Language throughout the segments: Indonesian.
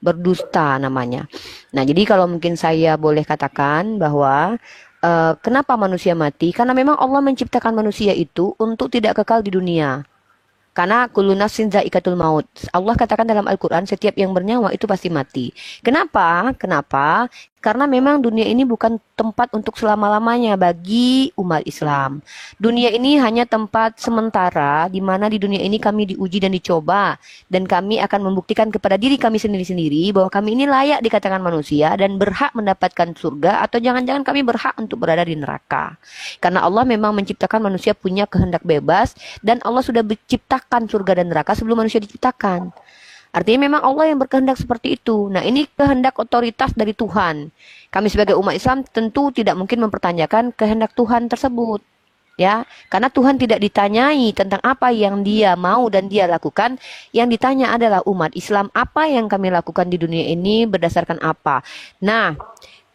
berdusta namanya. Nah, jadi kalau mungkin saya boleh katakan bahwa kenapa manusia mati? Karena memang Allah menciptakan manusia itu untuk tidak kekal di dunia. Karena kullu nafsin za'iqatul maut. Allah katakan dalam Al-Quran, setiap yang bernyawa itu pasti mati. Kenapa? Kenapa? Karena memang dunia ini bukan tempat untuk selama-lamanya bagi umat Islam. Dunia ini hanya tempat sementara, di mana di dunia ini kami diuji dan dicoba. Dan kami akan membuktikan kepada diri kami sendiri-sendiri bahwa kami ini layak dikatakan manusia dan berhak mendapatkan surga, atau jangan-jangan kami berhak untuk berada di neraka. Karena Allah memang menciptakan manusia punya kehendak bebas, dan Allah sudah menciptakan surga dan neraka sebelum manusia diciptakan. Artinya memang Allah yang berkehendak seperti itu. Nah, ini kehendak otoritas dari Tuhan. Kami sebagai umat Islam tentu tidak mungkin mempertanyakan kehendak Tuhan tersebut. Ya, karena Tuhan tidak ditanyai tentang apa yang Dia mau dan Dia lakukan. Yang ditanya adalah umat Islam, apa yang kami lakukan di dunia ini berdasarkan apa. Nah,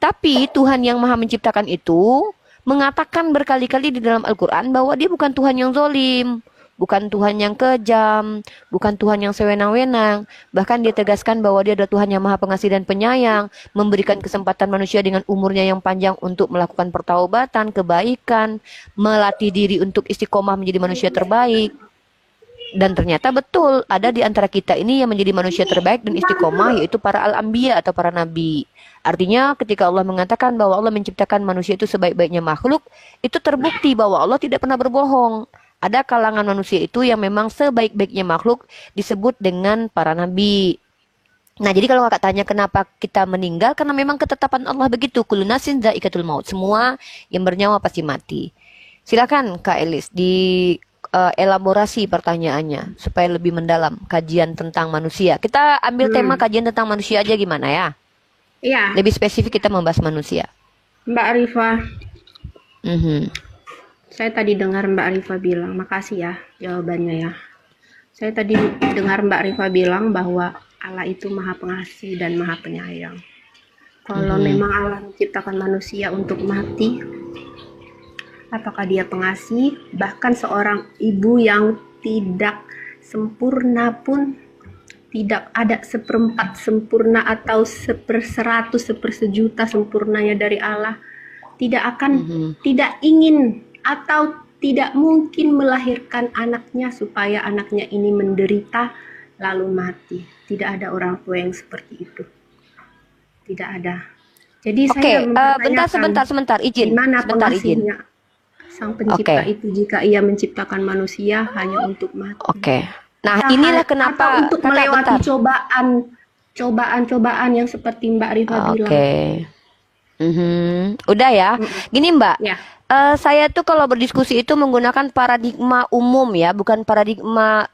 tapi Tuhan yang Maha Menciptakan itu mengatakan berkali-kali di dalam Al-Quran bahwa Dia bukan Tuhan yang zalim, bukan Tuhan yang kejam, bukan Tuhan yang sewenang-wenang. Bahkan Dia tegaskan bahwa Dia adalah Tuhan yang Maha Pengasih dan Penyayang, memberikan kesempatan manusia dengan umurnya yang panjang untuk melakukan pertaubatan, kebaikan, melatih diri untuk istiqomah menjadi manusia terbaik. Dan ternyata betul, ada di antara kita ini yang menjadi manusia terbaik dan istiqomah, yaitu para al-anbiya atau para nabi. Artinya ketika Allah mengatakan bahwa Allah menciptakan manusia itu sebaik-baiknya makhluk, itu terbukti bahwa Allah tidak pernah berbohong. Ada kalangan manusia itu yang memang sebaik-baiknya makhluk disebut dengan para nabi. Nah, jadi kalau kakak tanya kenapa kita meninggal, karena memang ketetapan Allah begitu. Kullu nafsin dha'iqatul maut. Semua yang bernyawa pasti mati. Silakan Kak Elis elaborasi pertanyaannya supaya lebih mendalam kajian tentang manusia. Kita ambil tema kajian tentang manusia aja gimana ya? Iya, Lebih spesifik kita membahas manusia. Mbak Arifah. Mhm. Saya tadi dengar Mbak Arifah bilang, makasih ya jawabannya ya. Saya tadi dengar Mbak Arifah bilang bahwa Allah itu Maha Pengasih dan Maha Penyayang. Kalau memang Allah menciptakan manusia untuk mati, apakah Dia pengasih? Bahkan seorang ibu yang tidak sempurna pun, tidak ada seperempat sempurna atau seperseratus, sepersejuta sempurnanya dari Allah, tidak akan, tidak ingin atau tidak mungkin melahirkan anaknya supaya anaknya ini menderita lalu mati. Tidak ada orang tua yang seperti itu. Tidak ada. Jadi saya mempertanyakan sebentar, izin. di mana Sebentar, izin. pengasihnya Sang Pencipta itu jika Ia menciptakan manusia hanya untuk mati. Nah, inilah kenapa untuk melewati cobaan-cobaan yang seperti Mbak Rifa bilang. Udah ya. Gini Mbak, Ya. saya tuh kalau berdiskusi itu menggunakan paradigma umum ya, bukan paradigma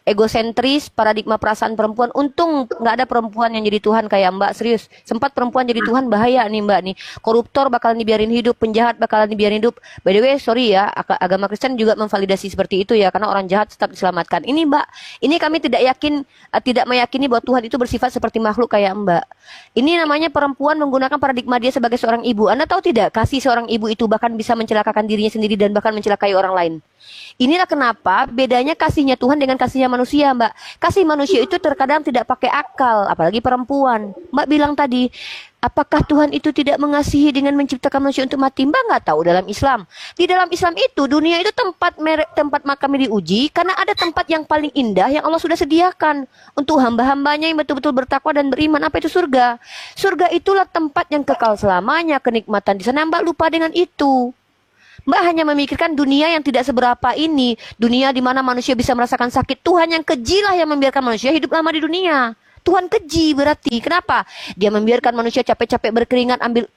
egosentris, paradigma perasaan perempuan. Untung nggak ada perempuan yang jadi Tuhan kayak Mbak, serius. Sempat perempuan jadi Tuhan bahaya nih Mbak nih. Koruptor bakalan dibiarin hidup, penjahat bakalan dibiarin hidup. By the way, sorry ya, agama Kristen juga memvalidasi seperti itu ya, karena orang jahat tetap diselamatkan. Ini Mbak, ini kami tidak yakin, tidak meyakini bahwa Tuhan itu bersifat seperti makhluk kayak Mbak. Ini namanya perempuan menggunakan paradigma dia sebagai seorang ibu. Anda tahu tidak, kasih seorang ibu itu bahkan bisa mencelakakan dirinya sendiri dan bahkan mencelakai orang lain. Inilah kenapa bedanya kasihnya Tuhan dengan kasihnya manusia, Mbak. Kasih manusia itu terkadang tidak pakai akal, apalagi perempuan. Mbak bilang tadi, apakah Tuhan itu tidak mengasihi dengan menciptakan manusia untuk mati? Mbak nggak tahu dalam Islam. Di dalam Islam itu, dunia itu tempat kami diuji, karena ada tempat yang paling indah yang Allah sudah sediakan untuk hamba-hambanya yang betul-betul bertakwa dan beriman. Apa itu surga? Surga itulah tempat yang kekal selamanya, kenikmatan di sana. Mbak lupa dengan itu. Mbak hanya memikirkan dunia yang tidak seberapa ini. Dunia di mana manusia bisa merasakan sakit. Tuhan yang keji lah yang membiarkan manusia hidup lama di dunia. Tuhan keji berarti. Kenapa? Dia membiarkan manusia capek-capek berkeringat ambil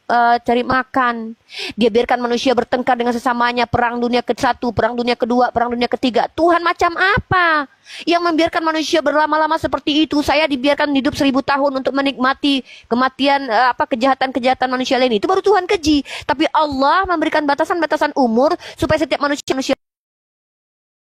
cari makan. Dia biarkan manusia bertengkar dengan sesamanya. Perang dunia ke-1, perang dunia ke-2, perang dunia ke-3. Tuhan macam apa yang membiarkan manusia berlama-lama seperti itu? Saya dibiarkan hidup 1000 tahun untuk menikmati kematian, kejahatan-kejahatan manusia lain. Itu baru Tuhan keji. Tapi Allah memberikan batasan-batasan umur supaya setiap manusia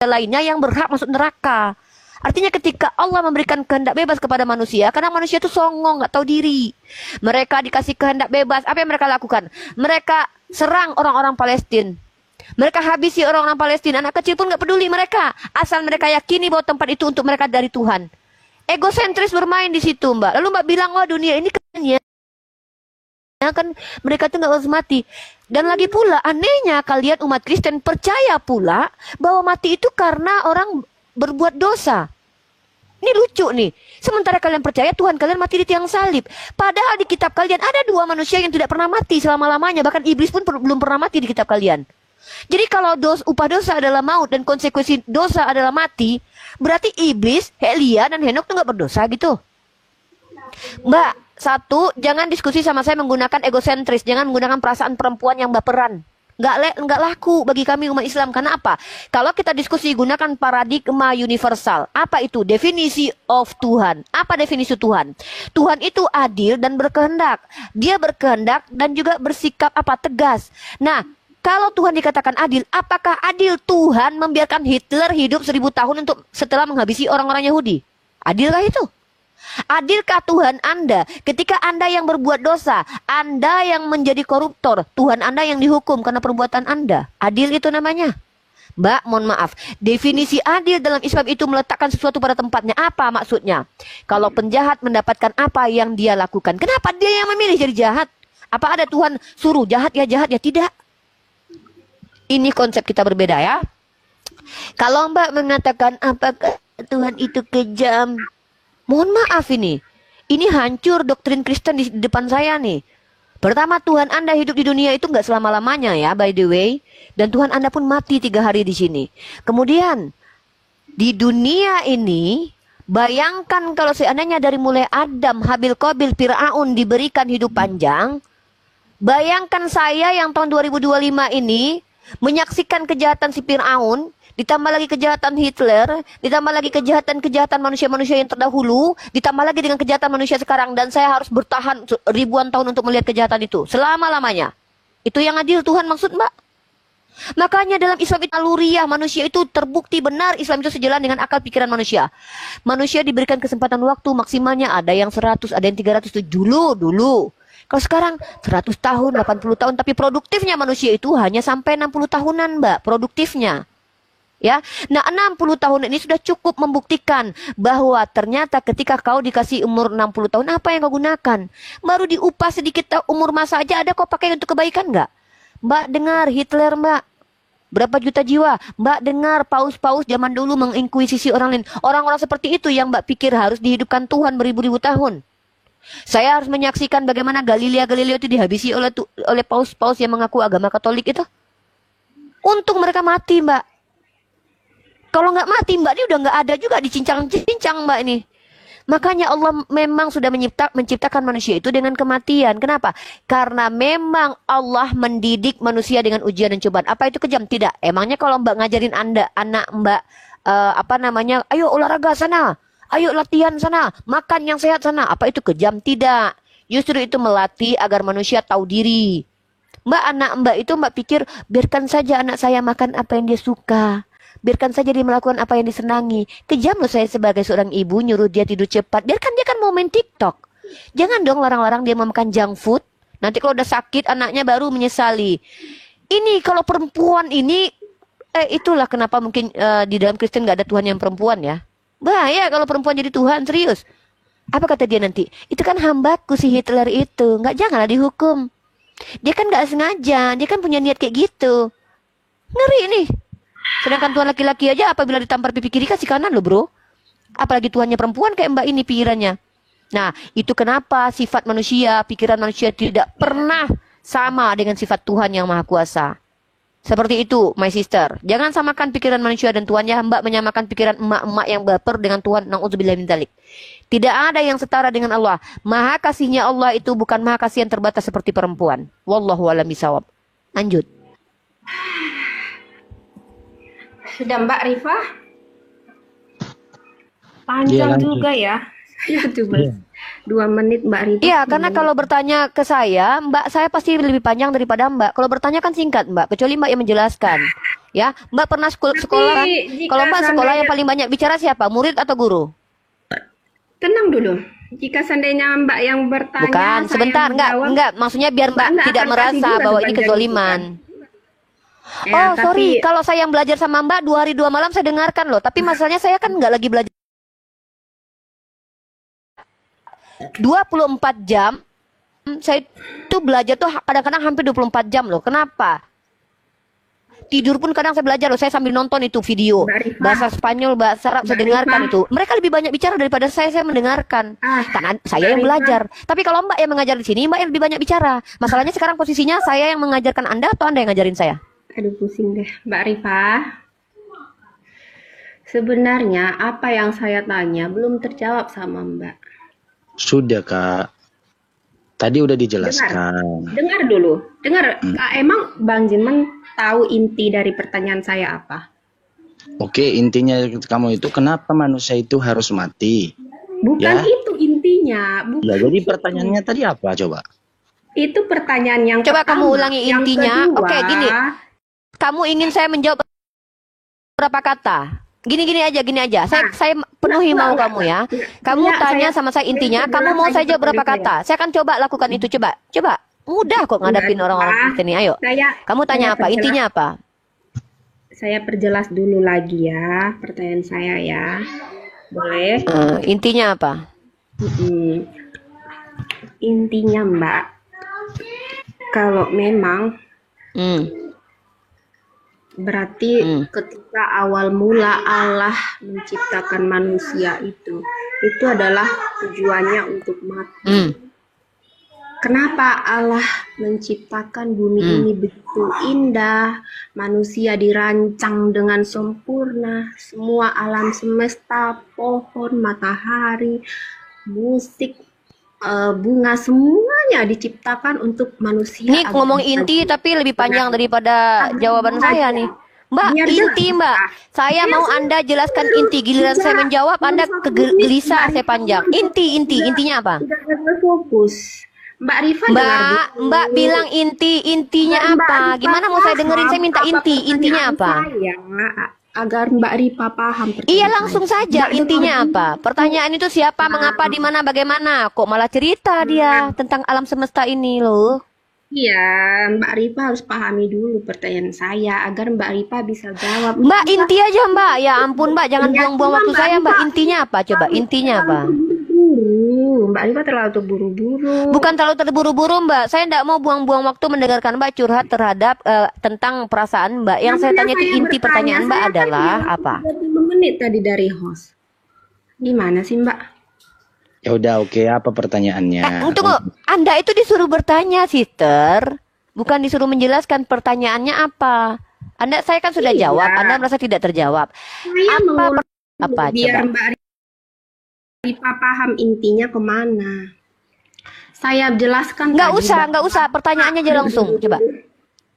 lainnya yang berhak masuk neraka. Artinya ketika Allah memberikan kehendak bebas kepada manusia, karena manusia itu songong, nggak tahu diri. Mereka dikasih kehendak bebas, apa yang mereka lakukan? Mereka serang orang-orang Palestina. Mereka habisi orang-orang Palestina. Anak kecil pun nggak peduli mereka. Asal mereka yakini bahwa tempat itu untuk mereka dari Tuhan. Egosentris bermain di situ, Mbak. Lalu Mbak bilang, oh dunia ini kan mereka tuh nggak harus mati. Dan lagi pula anehnya kalian umat Kristen percaya pula bahwa mati itu karena orang berbuat dosa. Ini lucu nih. Sementara kalian percaya Tuhan kalian mati di tiang salib. Padahal di kitab kalian ada dua manusia yang tidak pernah mati selama-lamanya. Bahkan iblis pun belum pernah mati di kitab kalian. Jadi kalau upah dosa adalah maut dan konsekuensi dosa adalah mati, berarti iblis, Elia dan Henok tuh nggak berdosa gitu. Mbak, satu, jangan diskusi sama saya menggunakan egosentris. Jangan menggunakan perasaan perempuan yang baperan. Nggak laku bagi kami umat Islam. Karena apa? Kalau kita diskusi gunakan paradigma universal. Apa itu? Definisi of Tuhan. Apa definisi Tuhan? Tuhan itu adil dan berkehendak. Dia berkehendak dan juga bersikap apa? Tegas. Nah, kalau Tuhan dikatakan adil, apakah adil Tuhan membiarkan Hitler hidup 1000 tahun untuk setelah menghabisi orang-orang Yahudi? Adilkah itu? Adilkah Tuhan Anda ketika Anda yang berbuat dosa, Anda yang menjadi koruptor, Tuhan Anda yang dihukum karena perbuatan Anda? Adil itu namanya. Mbak, mohon maaf. Definisi adil dalam Islam itu meletakkan sesuatu pada tempatnya. Apa maksudnya? Kalau penjahat mendapatkan apa yang dia lakukan, kenapa dia yang memilih jadi jahat? Apa ada Tuhan suruh jahat ya tidak? Ini konsep kita berbeda ya. Kalau Mbak mengatakan apakah Tuhan itu kejam? Mohon maaf ini. Ini hancur doktrin Kristen di depan saya nih. Pertama, Tuhan Anda hidup di dunia itu nggak selama-lamanya ya, by the way. Dan Tuhan Anda pun mati 3 hari di sini. Kemudian, di dunia ini, bayangkan kalau seandainya dari mulai Adam, Habil, Qabil, Fir'aun diberikan hidup panjang. Bayangkan saya yang tahun 2025 ini, menyaksikan kejahatan si Fir'aun, ditambah lagi kejahatan Hitler, ditambah lagi kejahatan manusia-manusia yang terdahulu, ditambah lagi dengan kejahatan manusia sekarang, dan saya harus bertahan ribuan tahun untuk melihat kejahatan itu selama-lamanya. Itu yang adil Tuhan maksud Mbak? Makanya dalam Islam itu naluriah manusia itu terbukti benar Islam itu sejalan dengan akal pikiran manusia. Manusia diberikan kesempatan waktu maksimalnya ada yang 100, ada yang 300 itu dulu. Kalau sekarang 100 tahun, 80 tahun, tapi produktifnya manusia itu hanya sampai 60 tahunan, Mbak, produktifnya. Ya. Nah, 60 tahun ini sudah cukup membuktikan bahwa ternyata ketika kau dikasih umur 60 tahun, apa yang kau gunakan? Baru diupah sedikit umur masa aja ada kau pakai untuk kebaikan nggak? Mbak dengar Hitler, Mbak. Berapa juta jiwa? Mbak dengar paus-paus zaman dulu menginkuisisi orang lain. Orang-orang seperti itu yang Mbak pikir harus dihidupkan Tuhan beribu-ribu tahun. Saya harus menyaksikan bagaimana Galileo itu dihabisi oleh paus-paus yang mengaku agama Katolik itu. Untung mereka mati, Mbak. Kalau nggak mati, Mbak, ini udah nggak ada juga dicincang-cincang, Mbak ini. Makanya Allah memang sudah menciptakan manusia itu dengan kematian. Kenapa? Karena memang Allah mendidik manusia dengan ujian dan cobaan. Apa itu kejam? Tidak. Emangnya kalau Mbak ngajarin anak Mbak ayo olahraga sana. Ayo latihan sana, makan yang sehat sana. Apa itu kejam? Tidak. Justru itu melatih agar manusia tahu diri. Anak Mbak itu Mbak pikir, biarkan saja anak saya makan apa yang dia suka. Biarkan saja dia melakukan apa yang disenangi. Kejam loh saya sebagai seorang ibu nyuruh dia tidur cepat. Biarkan dia kan mau main TikTok. Jangan dong larang-larang dia mau makan junk food. Nanti kalau udah sakit anaknya baru menyesali. Ini kalau perempuan ini, itulah kenapa mungkin di dalam Kristen gak ada Tuhan yang perempuan ya. Bahaya kalau perempuan jadi Tuhan, serius. Apa kata dia nanti? Itu kan hambaku si Hitler itu. Janganlah dihukum. Dia kan gak sengaja. Dia kan punya niat kayak gitu. Ngeri nih. Sedangkan Tuhan laki-laki aja apabila ditampar pipi kiri kasih kanan loh bro. Apalagi Tuhannya perempuan kayak Mbak ini pikirannya. Nah, itu kenapa sifat manusia, pikiran manusia tidak pernah sama dengan sifat Tuhan yang Maha Kuasa. Seperti itu, my sister. Jangan samakan pikiran manusia dan Tuhan ya. Mbak menyamakan pikiran emak-emak yang baper dengan Tuhan. Na'udzubillah min dzalik. Tidak ada yang setara dengan Allah. Maha kasihnya Allah itu bukan maha kasih yang terbatas seperti perempuan. Wallahu a'lam bishawab. Lanjut. Sudah Mbak Rifa? Panjang juga ya. Ya tuh, 2 menit Mbak Rifa. Iya, karena kalau bertanya ke saya, Mbak, saya pasti lebih panjang daripada Mbak. Kalau bertanya kan singkat, Mbak. Kecuali Mbak yang menjelaskan. Ya, Mbak pernah sekolah. Kalau Mbak sekolah yang paling banyak bicara siapa? Murid atau guru? Tenang dulu. Jika seandainya Mbak yang bertanya, bukan, sebentar, enggak. Maksudnya biar Mbak tidak merasa bahwa ini kezoliman. Ya, sorry, kalau saya yang belajar sama Mbak 2 hari 2 malam saya dengarkan loh. Tapi masalahnya saya kan nggak lagi belajar. 24 jam. Saya tuh belajar tuh kadang-kadang hampir 24 jam loh. Kenapa? Tidur pun kadang saya belajar loh. Saya sambil nonton itu video. Mbak Rifah, Bahasa Spanyol, bahasa Arab saya Mbak dengarkan Rifah. itu. Mereka lebih banyak bicara daripada saya mendengarkan. Karena saya Mbak yang Rifah. belajar. Tapi kalau Mbak yang mengajar di sini, Mbak yang lebih banyak bicara. Masalahnya sekarang posisinya saya yang mengajarkan Anda atau Anda yang ngajarin saya? Aduh, pusing deh. Mbak Rifah, sebenarnya apa yang saya tanya belum terjawab sama Mbak. Sudah, Kak. Tadi udah Dengar, dijelaskan. dengar dulu. Dengar, emang Bang Jiman tahu inti dari pertanyaan saya apa? Oke, intinya kamu itu kenapa manusia itu harus mati? Bukan Ya, itu intinya, ya. bukan Jadi itu. pertanyaannya tadi apa coba? Itu pertanyaan yang Coba kamu pertama. ulangi Yang intinya. kedua, Oke, gini. Kamu ingin saya menjawab berapa kata? Gini aja. Saya penuhi mau kamu ya. Kamu Enggak, tanya saya sama saya intinya. saya Kamu jelas mau lagi saya jawab berapa pertanyaan kata? Saya akan coba lakukan itu. Coba. Mudah kok ngadapin Mbak orang-orang Rifah, Kristen ini. Ayo. Kamu tanya apa? Intinya apa? Saya perjelas dulu lagi ya pertanyaan saya ya. Boleh? Intinya apa? Mm-mm. Intinya Mbak, kalau memang Hmm. berarti ketika awal mula Allah menciptakan manusia itu adalah tujuannya untuk mati. Hmm. Kenapa Allah menciptakan bumi ini begitu indah, manusia dirancang dengan sempurna, semua alam semesta, pohon, matahari, musik, bunga, semuanya diciptakan untuk manusia. Ini agar ngomong bisa inti tapi lebih panjang daripada jawaban saya nih. Mbak, Biar inti jelas. Mbak. Saya mau Anda jelaskan inti. Giliran saya menjawab, Anda gelisah saya panjang. Intinya apa? Tidak ada fokus. Mbak Rifah dengar dulu. Mbak bilang intinya Mbak apa? Rifah Gimana mau saya dengerin? Saya minta paham intinya pertanyaan apa? saya, agar Mbak Rifah paham pertanyaan Iya saya. langsung saja. Mbak Intinya dengar apa? Pertanyaan itu siapa, mengapa, di mana, bagaimana? Kok malah cerita dia tentang alam semesta ini loh? Iya, Mbak Rifah harus pahami dulu pertanyaan saya agar Mbak Rifah bisa jawab. Mbak inti aja Mbak. Ya ampun Mbak, jangan buang-buang waktu saya Mbak. Intinya apa? Coba intinya apa? Mbak Rifah terlalu terburu-buru. Bukan terlalu terburu-buru Mbak. Saya tidak mau buang-buang waktu mendengarkan Mbak curhat terhadap tentang perasaan Mbak. Yang saya tanya itu inti pertanyaan Mbak adalah apa? 30 menit tadi dari host. Gimana sih Mbak? Ya udah, oke, apa pertanyaannya? Tunggu, Anda itu disuruh bertanya, sister. Bukan disuruh menjelaskan pertanyaannya apa. Saya kan sudah Iya. jawab, Anda merasa tidak terjawab. Saya Apa apa biar coba? Mbak Rifah paham intinya kemana. Saya jelaskan Nggak tadi, usah, pertanyaannya aja langsung, coba.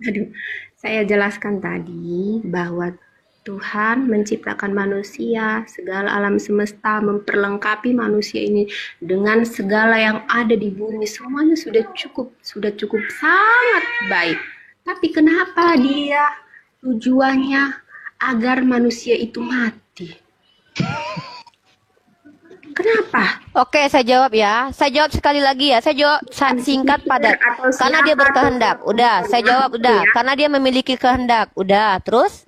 Aduh, saya jelaskan tadi bahwa Tuhan menciptakan manusia, segala alam semesta memperlengkapi manusia ini dengan segala yang ada di bumi. Semuanya sudah cukup sangat baik. Tapi kenapa dia tujuannya agar manusia itu mati? Kenapa? Oke, saya jawab ya. Saya jawab sekali lagi ya. Saya jawab singkat padat. Karena dia berkehendak. Udah, saya jawab udah. Karena dia memiliki kehendak. Udah, terus?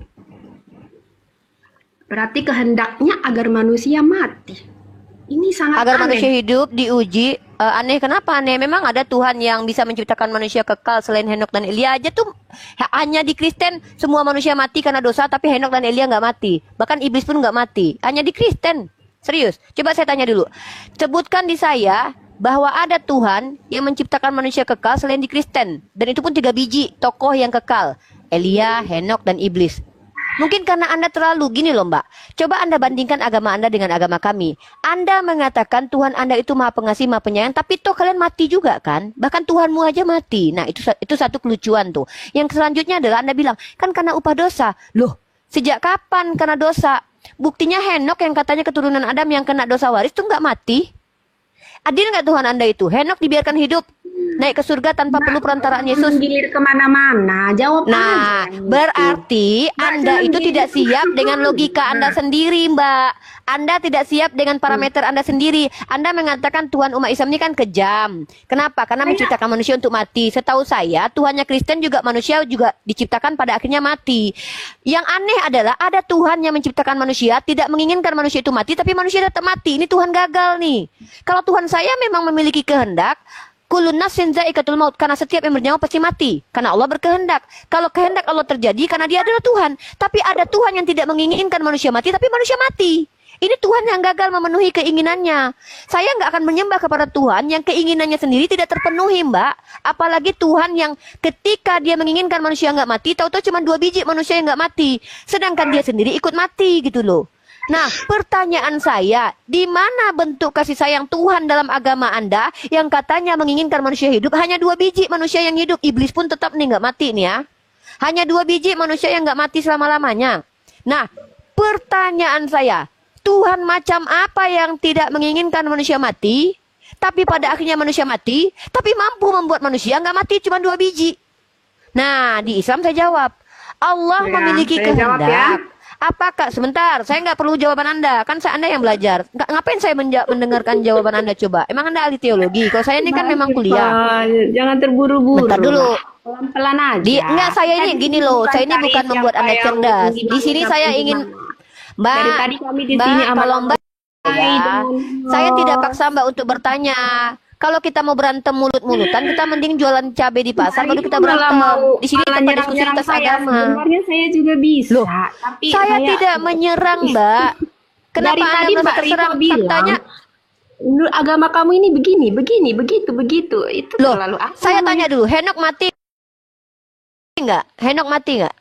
Berarti kehendaknya agar manusia mati. Ini sangat Agar aneh. manusia hidup diuji. Aneh, kenapa aneh? Memang ada Tuhan yang bisa menciptakan manusia kekal selain Henok dan Elia aja tuh. Hanya di Kristen semua manusia mati karena dosa, tapi Henok dan Elia nggak mati. Bahkan iblis pun nggak mati. Hanya di Kristen. Serius. Coba saya tanya dulu. Sebutkan di saya bahwa ada Tuhan yang menciptakan manusia kekal selain di Kristen. Dan itu pun 3 biji tokoh yang kekal. Elia, Henok, dan iblis. Mungkin karena Anda terlalu gini loh Mbak. Coba Anda bandingkan agama Anda dengan agama kami. Anda mengatakan Tuhan Anda itu maha pengasih, maha penyayang. Tapi toh kalian mati juga kan? Bahkan Tuhanmu aja mati. Nah itu satu kelucuan tuh. Yang selanjutnya adalah Anda bilang, kan karena upah dosa. Loh, sejak kapan karena dosa? Buktinya Henok yang katanya keturunan Adam yang kena dosa waris tuh nggak mati. Adil nggak Tuhan Anda itu? Henok dibiarkan hidup. naik ke surga tanpa perlu perantaraan Yesus? Menggilir kemana-mana, jawab Nah, aja. berarti Anda itu tidak siap dengan logika Anda sendiri, Mbak. Anda tidak siap dengan parameter Anda sendiri. Anda mengatakan Tuhan umat Islam ini kan kejam. Kenapa? Karena menciptakan manusia untuk mati. Setahu saya, Tuhannya Kristen juga manusia juga diciptakan pada akhirnya mati. Yang aneh adalah ada Tuhan yang menciptakan manusia, tidak menginginkan manusia itu mati, tapi manusia tetap mati. Ini Tuhan gagal nih. Kalau Tuhan saya memang memiliki kehendak, kulun nafsin za'iqatul maut, karena setiap yang bernyawa pasti mati. Karena Allah berkehendak. Kalau kehendak Allah terjadi karena dia adalah Tuhan. Tapi ada Tuhan yang tidak menginginkan manusia mati, tapi manusia mati. Ini Tuhan yang gagal memenuhi keinginannya. Saya nggak akan menyembah kepada Tuhan yang keinginannya sendiri tidak terpenuhi, Mbak. Apalagi Tuhan yang ketika dia menginginkan manusia nggak mati, tahu-tahu cuma 2 biji manusia yang nggak mati. Sedangkan dia sendiri ikut mati gitu loh. Nah, pertanyaan saya, di mana bentuk kasih sayang Tuhan dalam agama Anda yang katanya menginginkan manusia hidup? Hanya 2 biji manusia yang hidup. Iblis pun tetap nih nggak mati nih ya. Hanya 2 biji manusia yang nggak mati selama-lamanya. Nah, pertanyaan saya, Tuhan macam apa yang tidak menginginkan manusia mati, tapi pada akhirnya manusia mati, tapi mampu membuat manusia nggak mati cuma 2 biji? Nah, di Islam saya jawab, Allah memiliki kehendak. Apakah, sebentar, saya nggak perlu jawaban Anda, kan Anda yang belajar. Ngapain saya mendengarkan jawaban Anda coba? Emang Anda ahli teologi? Kalau saya ini kan memang kuliah. Jangan terburu-buru. Bentar dulu. Pelan-pelan aja. Enggak, saya ini gini loh, saya ini bukan membuat Anda cerdas. Di sini saya ingin, Mbak, dari tadi kami di sini kalau Mbak, ya, saya tidak paksa Mbak untuk bertanya. Kalau kita mau berantem mulut-mulutan, kita mending jualan cabai di pasar, baru kita berantem. Di sini tempat diskusi lintas agama. Sebenarnya saya juga bisa. Loh, tapi saya tidak menyerang, Mbak. Kenapa dari Anda tadi merasa Mbak terserang? Rito bilang, Faktanya, agama kamu ini begini, begitu. Itu loh, terlalu saya tanya dulu, Henok mati nggak? Henok mati nggak?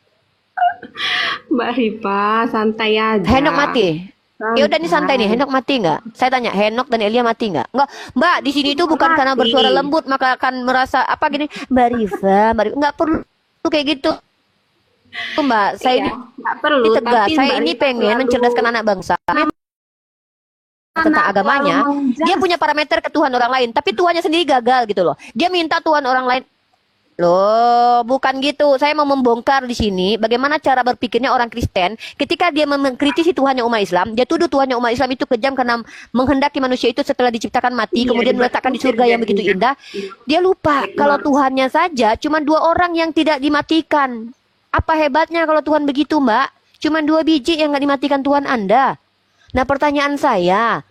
Mbak Rifa, santai aja. Henok mati. Ya udah nih santai nih, Henok mati nggak? Saya tanya, Henok dan Elia mati nggak? Nggak, Mbak. Di sini itu bukan karena bersuara lembut maka akan merasa apa gini, Mbak Rifa, nggak perlu kayak gitu, Mbak. Saya ini nggak perlu. tegas. Saya ini pengen mencerdaskan anak bangsa tentang agamanya. Dia punya parameter ke Tuhan orang lain, tapi Tuhannya sendiri gagal gitu loh. Dia minta Tuhan orang lain. Loh, bukan gitu. Saya mau membongkar di sini bagaimana cara berpikirnya orang Kristen ketika dia mengkritisi Tuhannya umat Islam. Dia tuduh Tuhannya umat Islam itu kejam karena menghendaki manusia itu setelah diciptakan mati, kemudian meletakkan di surga yang begitu indah. Dia lupa kalau Tuhannya saja cuma 2 orang yang tidak dimatikan. Apa hebatnya kalau Tuhan begitu, Mbak? Cuma 2 biji yang nggak dimatikan Tuhan Anda. Nah, pertanyaan saya,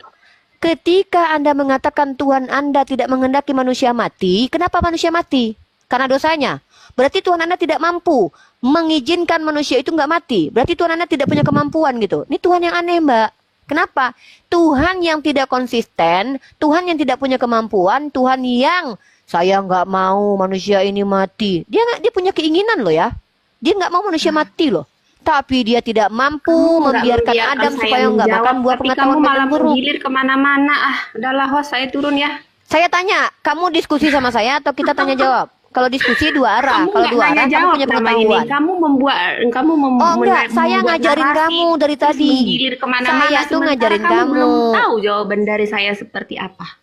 ketika Anda mengatakan Tuhan Anda tidak menghendaki manusia mati, kenapa manusia mati? Karena dosanya. Berarti Tuhan Anda tidak mampu mengizinkan manusia itu nggak mati. Berarti Tuhan Anda tidak punya kemampuan gitu. Ini Tuhan yang aneh, Mbak. Kenapa? Tuhan yang tidak konsisten, Tuhan yang tidak punya kemampuan, Tuhan yang saya nggak mau manusia ini mati. Dia punya keinginan loh ya. Dia nggak mau manusia mati loh. Tapi dia tidak mampu membiarkan Adam supaya nggak makan buah pengetahuan malah buruk. menggilir kemana-mana. Udahlah, host, saya turun ya. Saya tanya, kamu diskusi sama saya atau kita tanya jawab? Kalau diskusi 2 arah. Kalau 2 arah, kamu punya pengetahuan. Kamu Oh enggak, saya ngajarin kamu dari tadi. Saya tuh ngajarin kamu. Belum tahu jawaban dari saya seperti apa.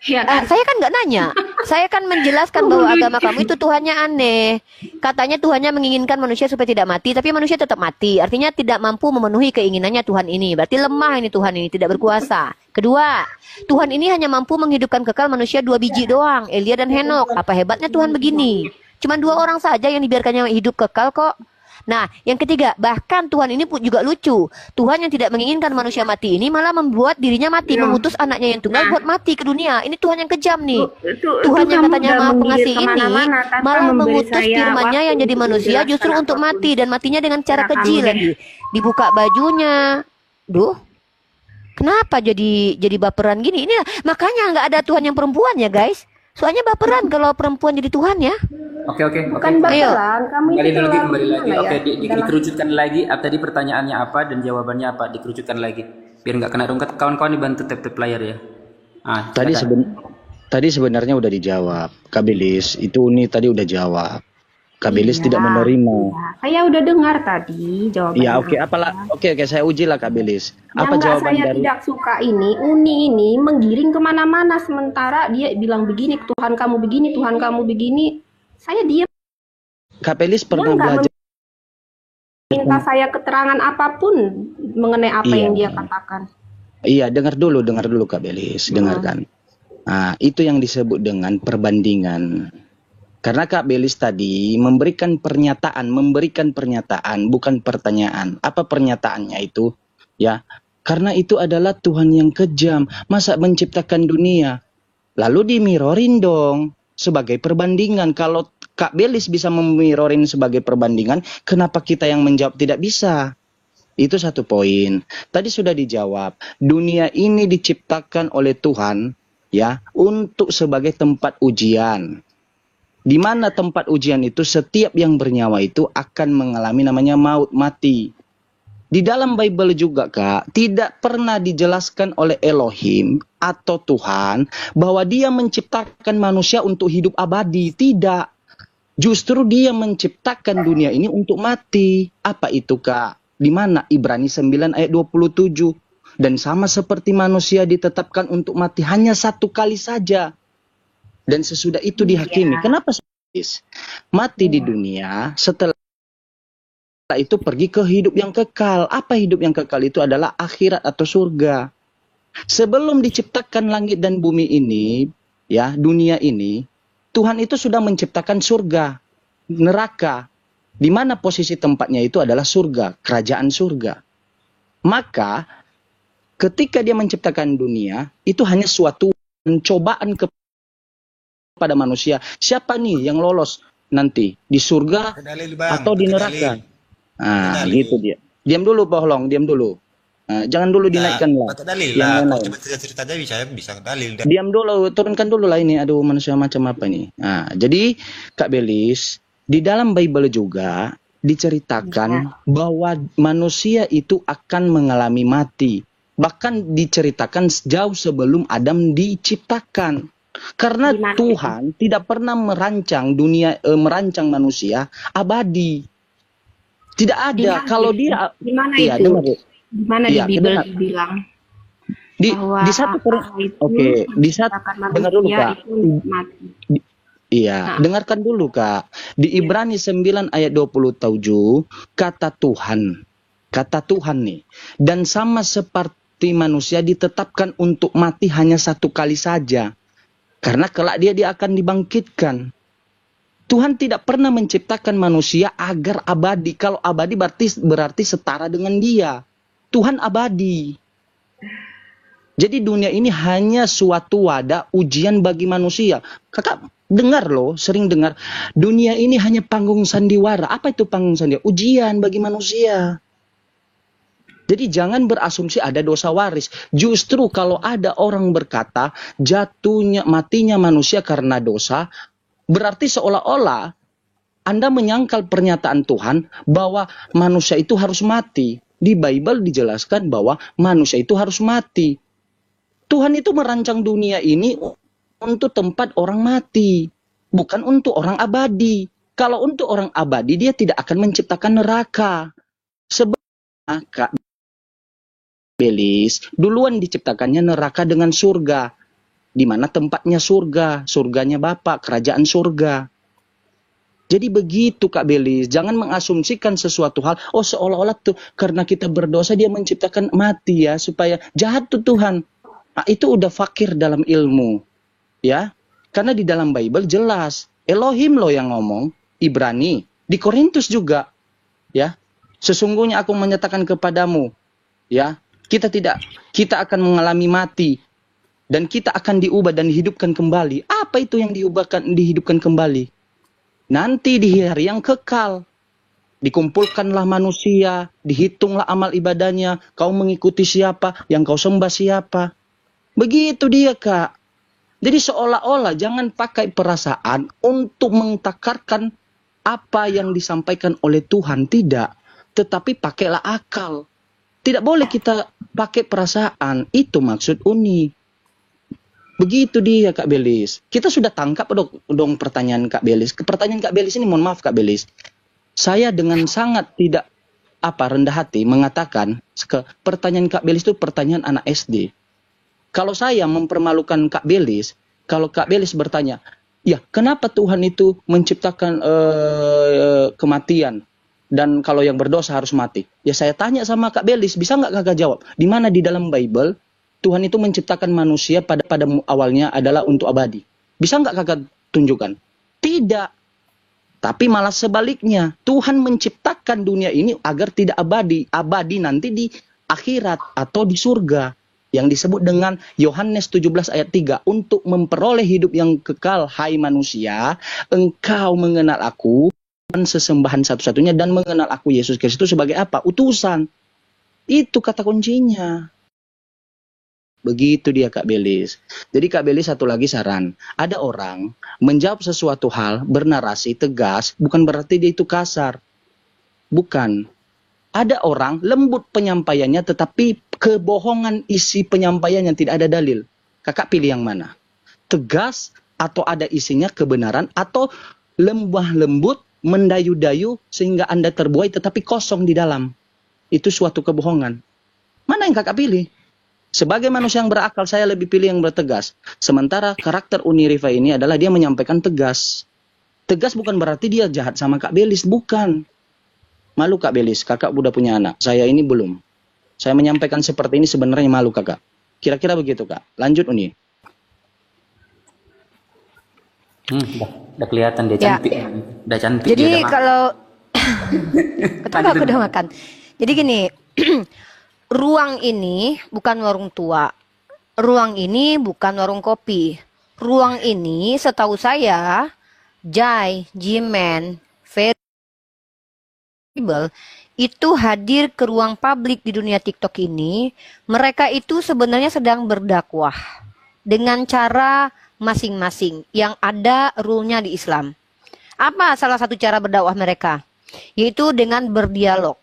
Ya kan? Saya kan nggak nanya. Saya kan menjelaskan bahwa agama kamu itu Tuhannya aneh. Katanya Tuhannya menginginkan manusia supaya tidak mati, tapi manusia tetap mati. Artinya tidak mampu memenuhi keinginannya Tuhan ini. Berarti lemah ini Tuhan ini, tidak berkuasa. Kedua, Tuhan ini hanya mampu menghidupkan kekal manusia 2 biji doang, Elia dan Henok. Apa hebatnya Tuhan begini? Cuma 2 orang saja yang dibiarkannya hidup kekal kok. Nah, yang ketiga, bahkan Tuhan ini pun juga lucu. Tuhan yang tidak menginginkan manusia mati ini malah membuat dirinya mati, mengutus anaknya yang tunggal buat mati ke dunia. Ini Tuhan yang kejam nih. Tuhan yang katanya Maha Pengasih ini malah mengutus firman-Nya yang jadi manusia justru untuk mati, dan matinya dengan cara keji lagi. Dibuka bajunya. Duh. Kenapa jadi baperan gini? Ini makanya nggak ada Tuhan yang perempuan ya, guys. Soalnya baperan kalau perempuan jadi Tuhan ya. Oke. Bukan baperan, kami Kembali lagi. ya? Oke, dikerucutkan lagi. Tadi pertanyaannya apa dan jawabannya apa? Dikerucutkan lagi. Biar nggak kena rungkat. Kawan-kawan dibantu tap-tap layar ya. Tadi sebenarnya udah dijawab. Kabilis, itu Uni tadi udah jawab. Kak Belis Iya, tidak menerima. iya. Saya udah dengar tadi jawabannya Ya, oke, apalah. apa. Oke, saya uji lah Kak Belis. Yang Apa nggak jawaban saya dari tidak suka ini, Uni ini menggiring kemana-mana sementara dia bilang begini, Tuhan kamu begini, Tuhan kamu begini. Saya diam, Kak Belis dia pernah nggak belajar? meminta saya keterangan apapun mengenai apa Iya, yang dia katakan. iya, dengar dulu Kak Belis, dengarkan. Nah, itu yang disebut dengan perbandingan. Karena Kak Belis tadi memberikan pernyataan, bukan pertanyaan. Apa pernyataannya itu? Ya, karena itu adalah Tuhan yang kejam. Masa menciptakan dunia? Lalu dimirorin dong sebagai perbandingan. Kalau Kak Belis bisa memirorin sebagai perbandingan, kenapa kita yang menjawab tidak bisa? Itu satu poin. Tadi sudah dijawab. Dunia ini diciptakan oleh Tuhan ya untuk sebagai tempat ujian. Di mana tempat ujian itu setiap yang bernyawa itu akan mengalami namanya maut, mati. Di dalam Bible juga Kak, tidak pernah dijelaskan oleh Elohim atau Tuhan bahwa dia menciptakan manusia untuk hidup abadi. Tidak. Justru dia menciptakan dunia ini untuk mati. Apa itu Kak? Di mana? Ibrani 9 ayat 27. Dan sama seperti manusia ditetapkan untuk mati hanya satu kali saja. Dan sesudah itu dihakimi. Iya. Kenapa mati di dunia, setelah itu pergi ke hidup yang kekal. Apa hidup yang kekal itu? Adalah akhirat atau surga. Sebelum diciptakan langit dan bumi ini, ya, dunia ini, Tuhan itu sudah menciptakan surga, neraka. Di mana posisi tempatnya itu adalah surga, kerajaan surga. Maka ketika dia menciptakan dunia, itu hanya suatu cobaan kepada manusia. Siapa nih yang lolos nanti di surga Dalil bang, atau di pakai neraka? dalil. Nah, Dalil. gitu dia. Diam dulu, Bohlong, diam dulu. Jangan dulu dinaikkan lah. Pakai dalil Yang lah. lain-lain. Coba cerita aja bisa dalil. Diam dulu, turunkan dulu lah ini. Aduh, manusia macam apa ini? Nah, jadi Kak Belis, di dalam Bible juga diceritakan bahwa manusia itu akan mengalami mati. Bahkan diceritakan jauh sebelum Adam diciptakan. Karena Gimana Tuhan tidak pernah merancang dunia, merancang manusia abadi. Tidak ada. Dimana Kalau itu? dia, Gimana iya, itu? dengar, Bu. Di mana Iya, di Bible kedengar. dibilang bahwa Di satu Allah itu oke, di satu menciptakan dengar dulu manusia Kak. itu untuk mati. Iya, Nah. dengarkan dulu Kak. Di Ibrani 9 ayat 27, kata Tuhan nih. Dan sama seperti manusia ditetapkan untuk mati hanya satu kali saja. Karena kelak dia akan dibangkitkan. Tuhan tidak pernah menciptakan manusia agar abadi. Kalau abadi berarti setara dengan dia. Tuhan abadi. Jadi dunia ini hanya suatu wadah ujian bagi manusia. Kakak dengar loh, sering dengar. Dunia ini hanya panggung sandiwara. Apa itu panggung sandiwara? Ujian bagi manusia. Jadi jangan berasumsi ada dosa waris. Justru kalau ada orang berkata matinya manusia karena dosa, berarti seolah-olah Anda menyangkal pernyataan Tuhan bahwa manusia itu harus mati. Di Bible dijelaskan bahwa manusia itu harus mati. Tuhan itu merancang dunia ini untuk tempat orang mati, bukan untuk orang abadi. Kalau untuk orang abadi, dia tidak akan menciptakan neraka. Sebenarnya Kak Belis, duluan diciptakannya neraka dengan surga. Di mana tempatnya surga, surganya Bapa, kerajaan surga. Jadi begitu Kak Belis, jangan mengasumsikan sesuatu hal, oh seolah-olah tuh karena kita berdosa dia menciptakan mati ya, supaya jahat tuh Tuhan. Nah, itu udah fakir dalam ilmu. Ya, karena di dalam Bible jelas, Elohim loh yang ngomong, Ibrani, di Korintus juga. Ya, sesungguhnya aku menyatakan kepadamu, ya, kita akan mengalami mati dan kita akan diubah dan dihidupkan kembali. Apa itu yang dihidupkan kembali? Nanti di hari yang kekal, dikumpulkanlah manusia, dihitunglah amal ibadahnya, kau mengikuti siapa, yang kau sembah siapa. Begitu dia Kak. Jadi seolah-olah jangan pakai perasaan untuk mengtakarkan apa yang disampaikan oleh Tuhan. Tidak. Tetapi pakailah akal. Tidak boleh kita pakai perasaan. Itu maksud Uni. Begitu dia Kak Belis. Kita sudah tangkap dong pertanyaan Kak Belis. Pertanyaan Kak Belis ini, mohon maaf Kak Belis, saya dengan sangat tidak rendah hati mengatakan pertanyaan Kak Belis itu pertanyaan anak SD. Kalau saya mempermalukan Kak Belis, kalau Kak Belis bertanya, ya kenapa Tuhan itu menciptakan kematian dan kalau yang berdosa harus mati? Ya saya tanya sama Kak Belis, bisa nggak Kakak jawab? Di mana di dalam Bible Tuhan itu menciptakan manusia pada awalnya adalah untuk abadi? Bisa nggak Kakak tunjukkan? Tidak. Tapi malah sebaliknya, Tuhan menciptakan dunia ini agar tidak abadi. Abadi nanti di akhirat atau di surga. Yang disebut dengan Yohanes 17 ayat 3. Untuk memperoleh hidup yang kekal, hai manusia, engkau mengenal aku, dan sesembahan satu-satunya, dan mengenal aku, Yesus Kristus, sebagai apa? Utusan. Itu kata kuncinya. Begitu dia Kak Belis. Jadi Kak Belis satu lagi saran. Ada orang menjawab sesuatu hal, bernarasi, tegas, bukan berarti dia itu kasar. Bukan. Ada orang lembut penyampaiannya tetapi kebohongan isi penyampaiannya tidak ada dalil. Kakak pilih yang mana? Tegas atau ada isinya kebenaran, atau lemah lembut, mendayu-dayu sehingga Anda terbuai tetapi kosong di dalam. Itu suatu kebohongan. Mana yang kakak pilih? Sebagai manusia yang berakal, saya lebih pilih yang bertegas. Sementara karakter Uni Rifa ini adalah dia menyampaikan tegas. Tegas bukan berarti dia jahat sama Kak Belis, bukan. Malu Kak Belis, kakak udah punya anak. Saya ini belum. Saya menyampaikan seperti ini sebenarnya malu kakak. Kira-kira begitu Kak. Lanjut Uni. Udah kelihatan dia cantik. Udah cantik. Jadi dia kalau ketawa aku udah makan. Jadi gini, ruang ini bukan warung tua. Ruang ini bukan warung kopi. Ruang ini setahu saya, Jai, Jimen, itu hadir ke ruang publik di dunia TikTok ini. Mereka itu sebenarnya sedang berdakwah dengan cara masing-masing yang ada rule-nya di Islam. Apa salah satu cara berdakwah mereka? Yaitu dengan berdialog.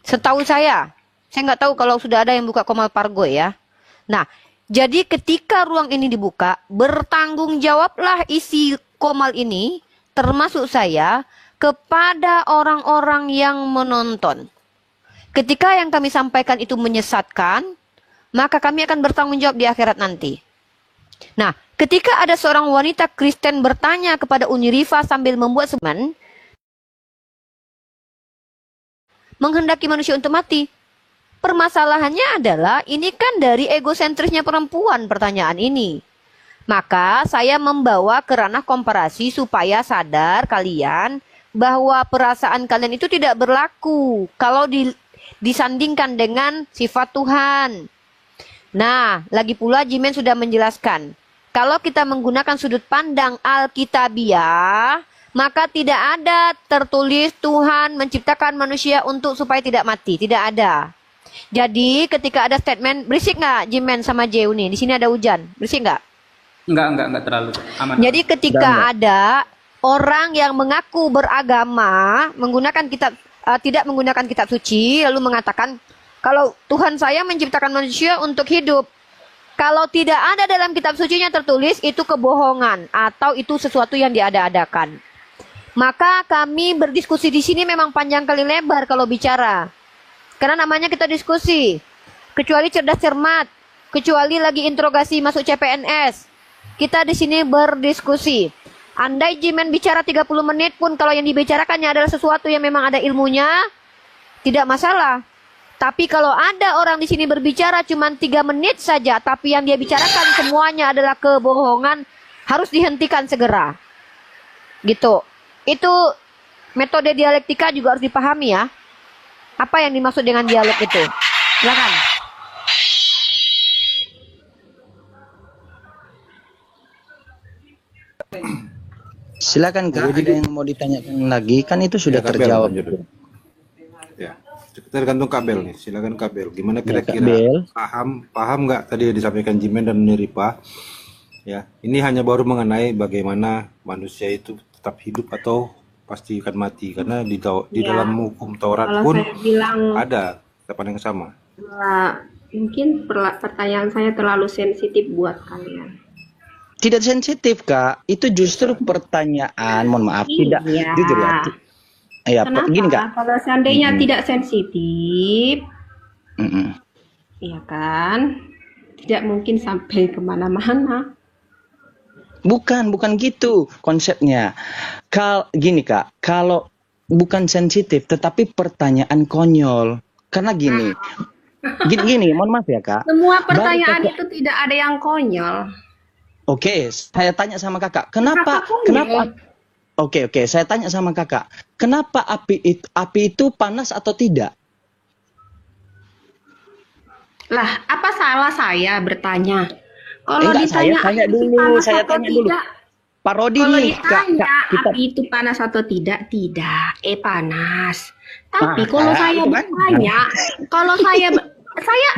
Setahu saya nggak tahu kalau sudah ada yang buka Komal Pargo ya. Nah, jadi ketika ruang ini dibuka, bertanggung jawablah isi Komal ini, termasuk saya, kepada orang-orang yang menonton. Ketika yang kami sampaikan itu menyesatkan, maka kami akan bertanggung jawab di akhirat nanti. Nah, ketika ada seorang wanita Kristen bertanya kepada Uni Rifa sambil membuat semen, menghendaki manusia untuk mati. Permasalahannya adalah ini kan dari egosentrisnya perempuan pertanyaan ini. Maka saya membawa ke ranah komparasi supaya sadar kalian bahwa perasaan kalian itu tidak berlaku kalau disandingkan dengan sifat Tuhan. Nah, lagi pula Jimen sudah menjelaskan, kalau kita menggunakan sudut pandang Alkitabiah, maka tidak ada tertulis Tuhan menciptakan manusia untuk supaya tidak mati, tidak ada. Jadi ketika ada statement, berisik nggak Jimen sama Jeuni? Di sini ada hujan, berisik nggak? Enggak terlalu aman. Jadi ketika ada orang yang mengaku beragama menggunakan tidak menggunakan kitab suci lalu mengatakan kalau Tuhan saya menciptakan manusia untuk hidup, kalau tidak ada dalam kitab sucinya tertulis, itu kebohongan atau itu sesuatu yang diada-adakan. Maka kami berdiskusi di sini memang panjang kali lebar kalau bicara, karena namanya kita diskusi. Kecuali cerdas cermat, kecuali lagi interogasi masuk CPNS, kita di sini berdiskusi. Andai Jimen bicara 30 menit pun kalau yang dibicarakannya adalah sesuatu yang memang ada ilmunya, tidak masalah. Tapi kalau ada orang di sini berbicara cuma 3 menit saja, tapi yang dia bicarakan semuanya adalah kebohongan, harus dihentikan segera. Gitu. Itu metode dialektika juga harus dipahami ya. Apa yang dimaksud dengan dialog itu? Silakan. Silakan Kak, ada yang mau ditanyakan lagi? Kan itu sudah Kak Bel, terjawab. Ya, tergantung Kabel nih. Silakan Kabel. Gimana Ya, Kak kira-kira Bel. paham nggak tadi yang disampaikan Jimen dan Neripa? Ya, ini hanya baru mengenai bagaimana manusia itu tetap hidup atau pasti akan mati, karena di Ya, dalam hukum Taurat kalau pun saya bilang ada ketetapan yang sama. Mungkin pertanyaan saya terlalu sensitif buat kalian. Tidak sensitif, Kak. Itu justru pertanyaan, mohon maaf, tidak Iya. jujur ya. Ya, Kenapa? gini, Kak. Kalau seandainya tidak sensitif, Mm-mm. ya kan, tidak mungkin sampai kemana-mana. Bukan gitu konsepnya. Gini, Kak, kalau bukan sensitif tetapi pertanyaan konyol. Karena gini. Gini, mohon maaf ya, Kak. Semua pertanyaan itu tidak ada yang konyol. Oke, saya tanya sama Kakak, kenapa konyol? Oke, saya tanya sama Kakak, kenapa api itu panas atau tidak? Lah, apa salah saya bertanya? Kalau Enggak, saya ditanya tanya api dulu, panas saya atau tanya dulu. tidak, Pak Rodi kalau nih, Kak, ditanya kita api itu panas atau tidak, panas. Tapi Ah, kalau saya itu kan. bertanya, kalau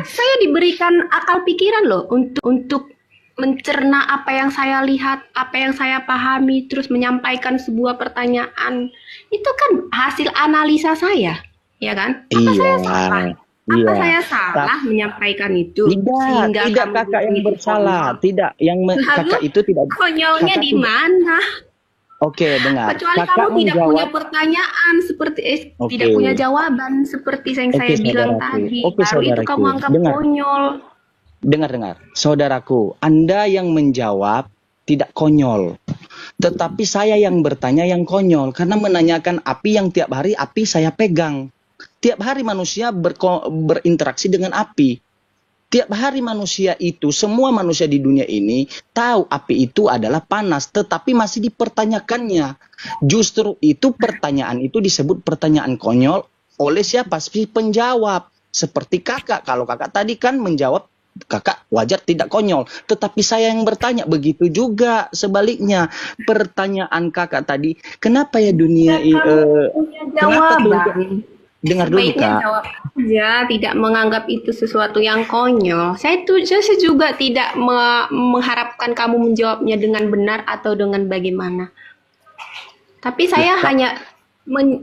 saya diberikan akal pikiran loh untuk mencerna apa yang saya lihat, apa yang saya pahami, terus menyampaikan sebuah pertanyaan. Itu kan hasil analisa saya, ya kan? Apa saya salah? Apa saya salah menyampaikan itu? Tidak kamu Kakak yang jadi bersalah, konyol? tidak Lalu, Kakak itu tidak. Konyolnya Kakak di tidak. mana? Oke, dengar. Kecuali Kakak kamu tidak punya menjawab. pertanyaan seperti Oke. tidak punya jawaban seperti yang Oke, saya bilang saudaraku. tadi. Oke, Baru itu saudaraku. kamu anggap Dengar. konyol. Dengar, saudaraku, Anda yang menjawab tidak konyol. Tetapi saya yang bertanya yang konyol, karena menanyakan api yang tiap hari api saya pegang. Tiap hari manusia berinteraksi dengan api. Tiap hari manusia itu, semua manusia di dunia ini tahu api itu adalah panas, tetapi masih dipertanyakannya. Justru itu pertanyaan itu disebut pertanyaan konyol oleh siapa? Si penjawab. Seperti Kakak, kalau Kakak tadi kan menjawab, Kakak wajar tidak konyol. Tetapi saya yang bertanya, begitu juga sebaliknya. Pertanyaan Kakak tadi, kenapa ya dunia ini... Punya kenapa jawaban. dengar dulu, Sebaiknya Kak. jawab aja, tidak menganggap itu sesuatu yang konyol. Saya juga tidak mengharapkan kamu menjawabnya dengan benar atau dengan bagaimana. Tapi saya hanya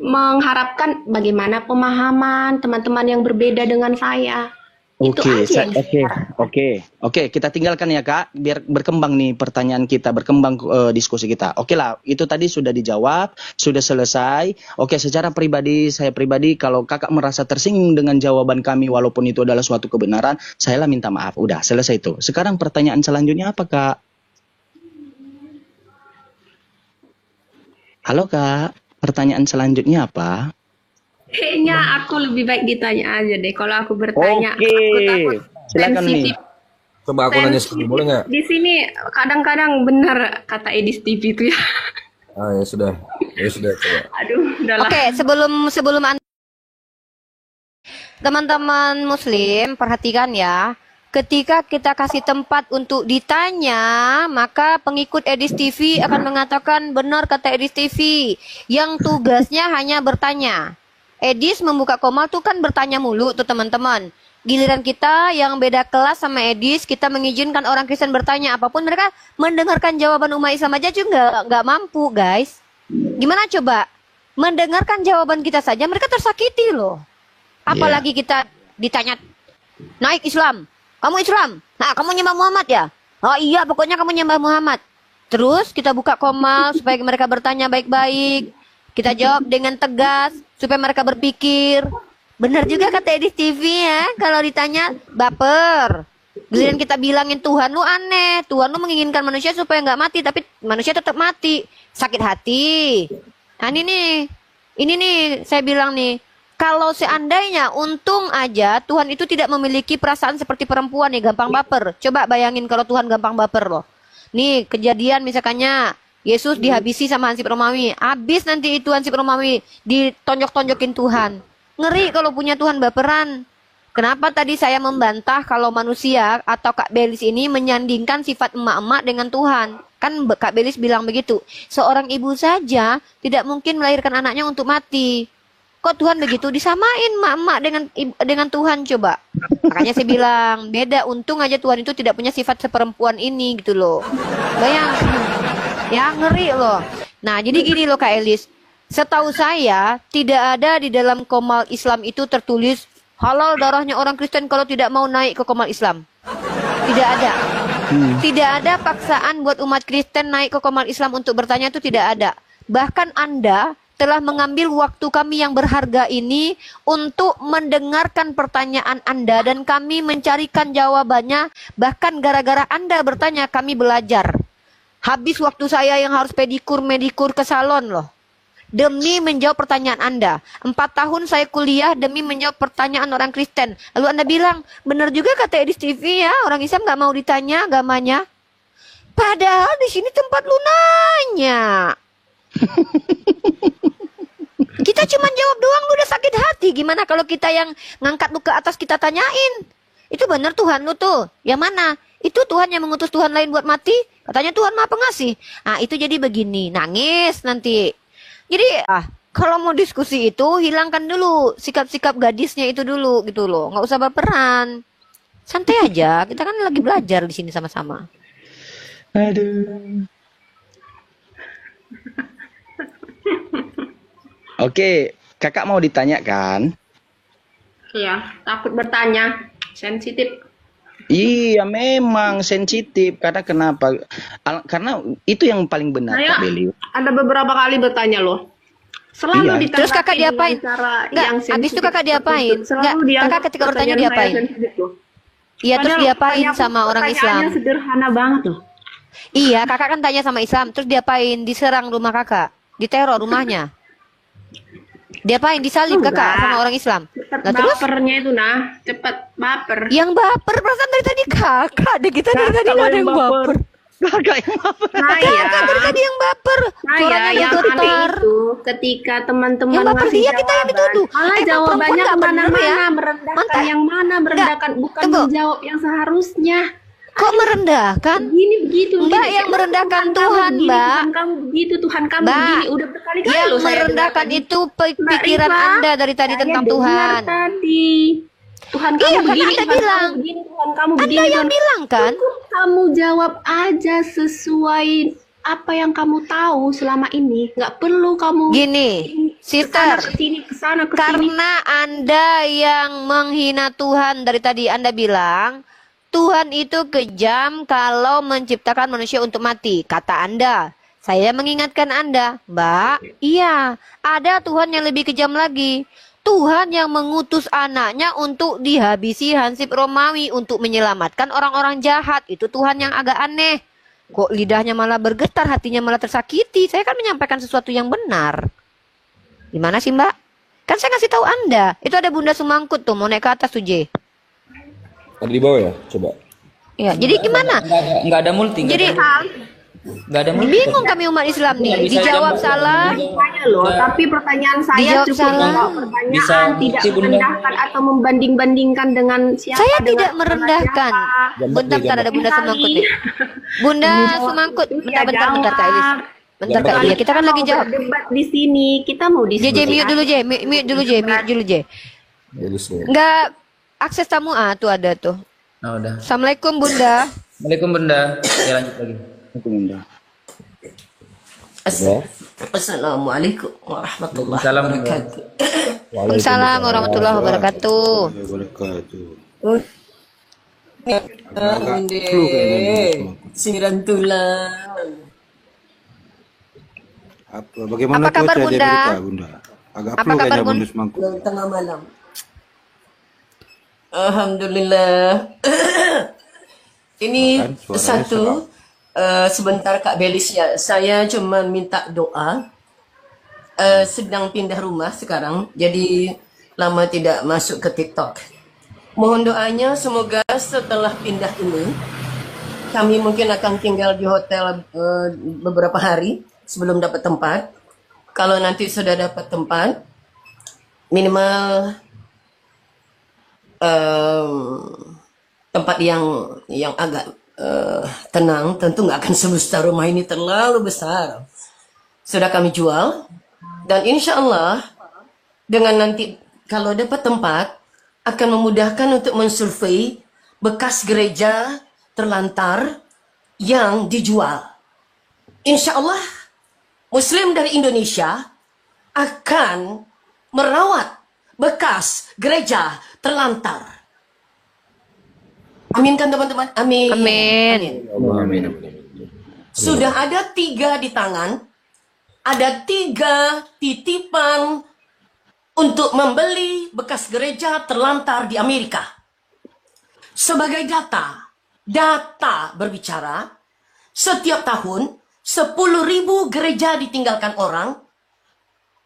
mengharapkan bagaimana pemahaman teman-teman yang berbeda dengan saya. Itu aja yang saya harapkan. Oke, kita tinggalkan ya, Kak, biar berkembang nih pertanyaan kita, berkembang diskusi kita. Oke lah, itu tadi sudah dijawab, sudah selesai. Oke, secara pribadi, saya pribadi, kalau Kakak merasa tersinggung dengan jawaban kami, walaupun itu adalah suatu kebenaran, saya lah minta maaf. Udah, selesai itu. Sekarang pertanyaan selanjutnya apa, Kak? Halo, Kak. Pertanyaan selanjutnya apa? Kayaknya aku lebih baik ditanya aja deh. Kalau aku bertanya, Oke, aku takut silakan nih. sensitif. Coba aku nanya sekali, boleh nggak? Di sini kadang-kadang benar kata Edis TV itu ya. Ah, ya sudah coba. Aduh, udahlah. Oke, sebelum teman-teman Muslim perhatikan ya. Ketika kita kasih tempat untuk ditanya, maka pengikut Edis TV akan mengatakan benar kata Edis TV yang tugasnya hanya bertanya. Edis membuka komal tuh kan bertanya mulu tuh teman-teman. Giliran kita yang beda kelas sama Edis, kita mengizinkan orang Kristen bertanya apapun, mereka mendengarkan jawaban umat Islam aja juga nggak mampu, guys. Gimana coba? Mendengarkan jawaban kita saja mereka tersakiti loh. Apalagi kita ditanya, naik Islam, kamu Islam, nah kamu nyembah Muhammad ya? Oh iya, pokoknya kamu nyembah Muhammad. Terus kita buka komal supaya mereka bertanya baik-baik. Kita jawab dengan tegas supaya mereka berpikir. Benar juga kata Edis TV ya, kalau ditanya baper. Giliran kita bilangin Tuhan lu aneh, Tuhan lu menginginkan manusia supaya nggak mati, tapi manusia tetap mati, sakit hati. Nah ini nih saya bilang nih, kalau seandainya untung aja Tuhan itu tidak memiliki perasaan seperti perempuan nih, gampang baper. Coba bayangin kalau Tuhan gampang baper loh. Nih kejadian misalkannya Yesus dihabisi sama Hansip Romawi. Habis nanti itu Hansip Romawi ditonjok-tonjokin Tuhan. Ngeri kalau punya Tuhan baperan. Kenapa tadi saya membantah kalau manusia atau Kak Belis ini menyandingkan sifat emak-emak dengan Tuhan? Kan Kak Belis bilang begitu. Seorang ibu saja tidak mungkin melahirkan anaknya untuk mati. Kok Tuhan begitu? Disamain emak-emak dengan Tuhan coba. Makanya saya bilang, beda. Untung aja Tuhan itu tidak punya sifat seperempuan ini gitu loh. Bayang. Ya ngeri loh. Nah jadi gini loh Kak Elis. Setahu saya tidak ada di dalam komal Islam itu tertulis halal darahnya orang Kristen kalau tidak mau naik ke Komar Islam. Tidak ada. Tidak ada paksaan buat umat Kristen naik ke Komar Islam untuk bertanya, itu tidak ada. Bahkan Anda telah mengambil waktu kami yang berharga ini untuk mendengarkan pertanyaan Anda dan kami mencarikan jawabannya. Bahkan gara-gara Anda bertanya kami belajar. Habis waktu saya yang harus medikur ke salon loh. Demi menjawab pertanyaan Anda. 4 tahun saya kuliah demi menjawab pertanyaan orang Kristen. Lalu Anda bilang, benar juga kata Edis TV ya, orang Islam nggak mau ditanya agamanya. Padahal di sini tempat lu nanya. Kita cuma jawab doang, lu udah sakit hati. Gimana kalau kita yang ngangkat lu ke atas kita tanyain? Itu benar Tuhan lu tuh. Yang mana? Itu Tuhan yang mengutus Tuhan lain buat mati? Katanya Tuhan Maha Pengasih. Nah, itu jadi begini, nangis nanti. Jadi, kalau mau diskusi itu, hilangkan dulu sikap-sikap gadisnya itu dulu gitu loh. Nggak usah berperan. Santai aja, kita kan lagi belajar di sini sama-sama. Aduh. Oke, kakak mau ditanya kan? Iya, takut bertanya, sensitif. Iya, memang sensitif. Karena kenapa? Karena itu yang paling benar, Saya Kak Beli. ada beberapa kali bertanya loh. Selalu Iya. ditanggapi Terus kakak diapain? dengan cara Nggak, yang habis itu sensitif kakak diapain? tertutup. Selalu Nggak, dianggap kakak ketika bertanya pertanyaan saya diapain? sensitif loh. Iya, terus Padahal diapain sama orang Islam? pertanyaannya sederhana banget loh. Iya, kakak kan tanya sama Islam, terus diapain? Diserang rumah kakak, diteror rumahnya. Diapain? Disalib kakak Enggak. sama orang Islam. Cepat Nah terus? bapernya itu nah, cepat baper. Yang baper perasaan dari tadi kakak deh, kita dari tadi nggak ada yang baper. Kakak yang apa? Kakak dari tadi yang baper. Saya Suaranya yang getar. aneh itu ketika teman-teman Yang baper ngasih dia, kita yang dituduh. malah Emang jawabannya perempuan nggak bener kemana-mana, ya? merendahkan Mantap. yang mana, merendahkan bukan tunggu. menjawab yang seharusnya. Kok merendahkan? Begini begitu. Mbak gini. yang merendahkan kamu Tuhan, begini, Mbak. Tuhan kamu begitu, Tuhan kamu Mbak, begini. Udah berkali-kali Yang loh saya merendahkan dengar itu tadi. Mbak pikiran Rifa, Anda dari tadi saya tentang dengar Tuhan. tadi. Tuhan kamu Iya, kan begini, Anda Tuhan bilang. kamu begini, Tuhan kamu Anda begini. yang Tuhan- bilang kan? Cukup kamu jawab aja sesuai apa yang kamu tahu selama ini. Nggak perlu kamu Gini, kesana sister. kesini kesana kesini. Karena Anda yang menghina Tuhan dari tadi, Anda bilang Tuhan itu kejam kalau menciptakan manusia untuk mati. Kata Anda. Saya mengingatkan Anda, Mbak, iya, ada Tuhan yang lebih kejam lagi. Tuhan yang mengutus anaknya untuk dihabisi Hansip Romawi untuk menyelamatkan orang-orang jahat. Itu Tuhan yang agak aneh. Kok lidahnya malah bergetar, hatinya malah tersakiti. Saya kan menyampaikan sesuatu yang benar. Gimana sih Mbak? Kan saya ngasih tahu Anda. Itu ada Bunda Sumangkut tuh, mau naik ke atas tuh J. Ada di bawah ya? Coba. Ya, jadi gimana? Nggak ada multi. Jadi nggak ada multi. bingung kami umat Islam nih. Dijawab salah. Saya loh, tapi pertanyaan saya Dijawab cukup salah. menjawab pertanyaan, Bisa tidak multi, Bunda. merendahkan atau membanding-bandingkan dengan siapa. Saya dengan tidak merendahkan. siapa. Bentar ada Bunda Sumangkut nih. Bunda Sumangkut, bentar Kak Elis. Bentar Kak Elis. Kita kan lagi jawab. Debat di sini, kita mau J diskusi. mute dulu J, mute dulu J, mute dulu J. Bagus deh. Enggak akses tamu tuh ada tuh. Nah, udah. Assalamualaikum Bunda. Assalamualaikum Bunda. Ya lanjut lagi. Itu Bunda. Ya. Assalamualaikum warahmatullahi Salam. wabarakatuh. Waalaikumsalam warahmatullahi wabarakatuh. Wabarakatuh. Siran tulang. Bagaimana Apa kabar, cuaca di Bunda? Amerika, Bunda? Agak Apa flu kabar, kayaknya Bun? Bunda Semangkut. Tengah malam. Alhamdulillah. Ini Kan, suaranya satu sebentar Kak Belisnya. Saya cuma minta doa. Sedang pindah rumah sekarang, jadi lama tidak masuk ke TikTok. Mohon doanya semoga setelah pindah ini kami mungkin akan tinggal di hotel beberapa hari sebelum dapat tempat. Kalau nanti sudah dapat tempat, minimal tempat yang agak tenang, tentu nggak akan sebesar rumah ini, terlalu besar. Sudah kami jual dan insya Allah dengan nanti kalau dapat tempat akan memudahkan untuk mensurvei bekas gereja terlantar yang dijual. Insya Allah Muslim dari Indonesia akan merawat bekas gereja terlantar. Amin kan teman-teman? Amin. Amin. Amin. Sudah ada 3 di tangan, ada 3 titipan untuk membeli bekas gereja terlantar di Amerika. Sebagai data berbicara, setiap tahun 10.000 gereja ditinggalkan orang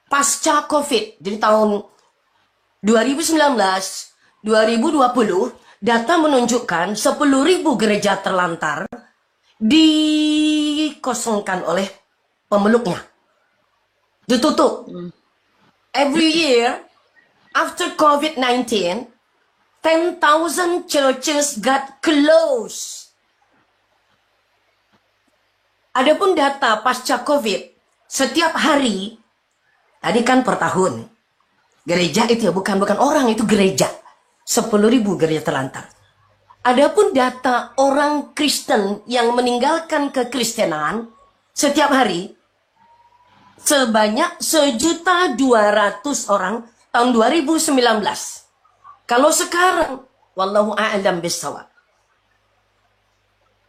pasca COVID. Jadi tahun 2019, 2020, data menunjukkan 10.000 gereja terlantar dikosongkan oleh pemeluknya. Ditutup. Every year, after COVID-19, 10,000 churches got closed. Adapun data pasca COVID, setiap hari, tadi kan per tahun, gereja itu ya, bukan orang, itu gereja. 10.000 gereja terlantar. Adapun data orang Kristen yang meninggalkan kekristenan setiap hari sebanyak 1.200.000 orang tahun 2019. Kalau sekarang, wallahu a'lam bishawab.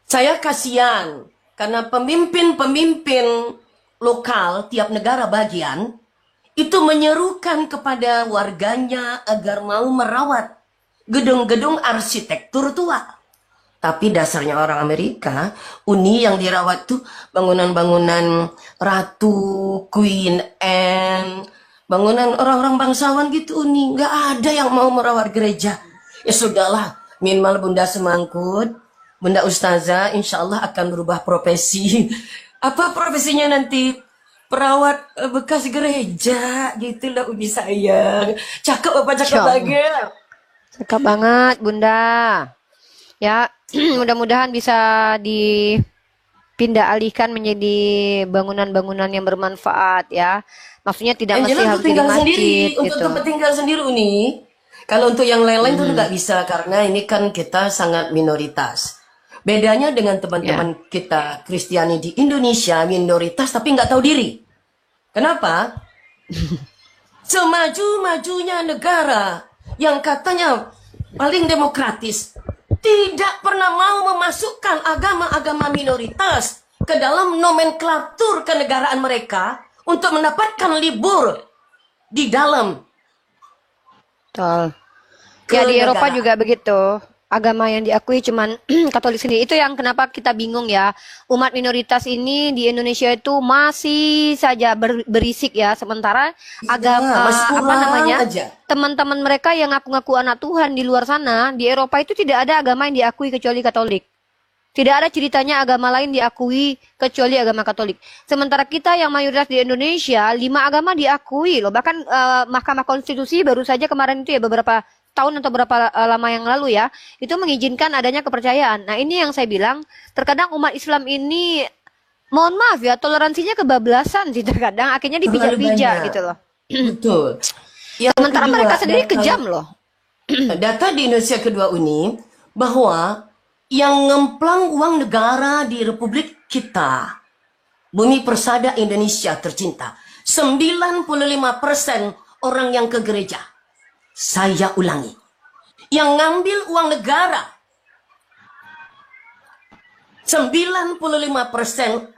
Saya kasihan karena pemimpin-pemimpin lokal tiap negara bagian itu menyerukan kepada warganya agar mau merawat gedung-gedung arsitektur tua. Tapi dasarnya orang Amerika, Uni yang dirawat tuh bangunan-bangunan Ratu, Queen Anne, bangunan orang-orang bangsawan gitu Uni. Nggak ada yang mau merawat gereja. Ya sudahlah, minimal Bunda Semangkut, Bunda Ustazah, insya Allah akan berubah profesi. Apa profesinya nanti? Perawat bekas gereja, gitulah Uni sayang. Cakep apa cakep lagi? Cakep banget, Bunda. Ya, mudah-mudahan bisa dipindah alihkan menjadi bangunan-bangunan yang bermanfaat ya. Maksudnya tidak mesti harus jadi masjid untuk gitu. tempat tinggal sendiri Uni. Kalau untuk yang lain-lain tuh nggak bisa karena ini kan kita sangat minoritas. Bedanya dengan teman-teman kita Kristiani di Indonesia minoritas tapi nggak tahu diri. Kenapa? Semaju-majunya negara yang katanya paling demokratis tidak pernah mau memasukkan agama-agama minoritas ke dalam nomenklatur kenegaraan mereka untuk mendapatkan libur di dalam. Betul. Ya di Eropa juga begitu. Agama yang diakui cuman Katolik sendiri. Itu yang kenapa kita bingung ya. Umat minoritas ini di Indonesia itu masih saja berisik ya. Sementara agama apa namanya? Teman-teman mereka yang ngaku-ngaku anak Tuhan di luar sana, di Eropa itu tidak ada agama yang diakui kecuali Katolik. Tidak ada ceritanya agama lain diakui kecuali agama Katolik. Sementara kita yang mayoritas di Indonesia, 5 agama diakui loh. Bahkan Mahkamah Konstitusi baru saja kemarin itu ya beberapa tahun atau berapa lama yang lalu ya, itu mengizinkan adanya kepercayaan. Nah ini yang saya bilang, terkadang umat Islam ini, mohon maaf ya, toleransinya kebablasan sih terkadang, akhirnya dipijak-pijak gitu loh. Betul. Yang Sementara kedua, mereka sendiri kejam loh. Data di Indonesia kedua Uni, bahwa yang ngemplang uang negara di Republik kita, Bumi Persada Indonesia tercinta, 95% orang yang ke gereja. Saya ulangi, yang ngambil uang negara 95%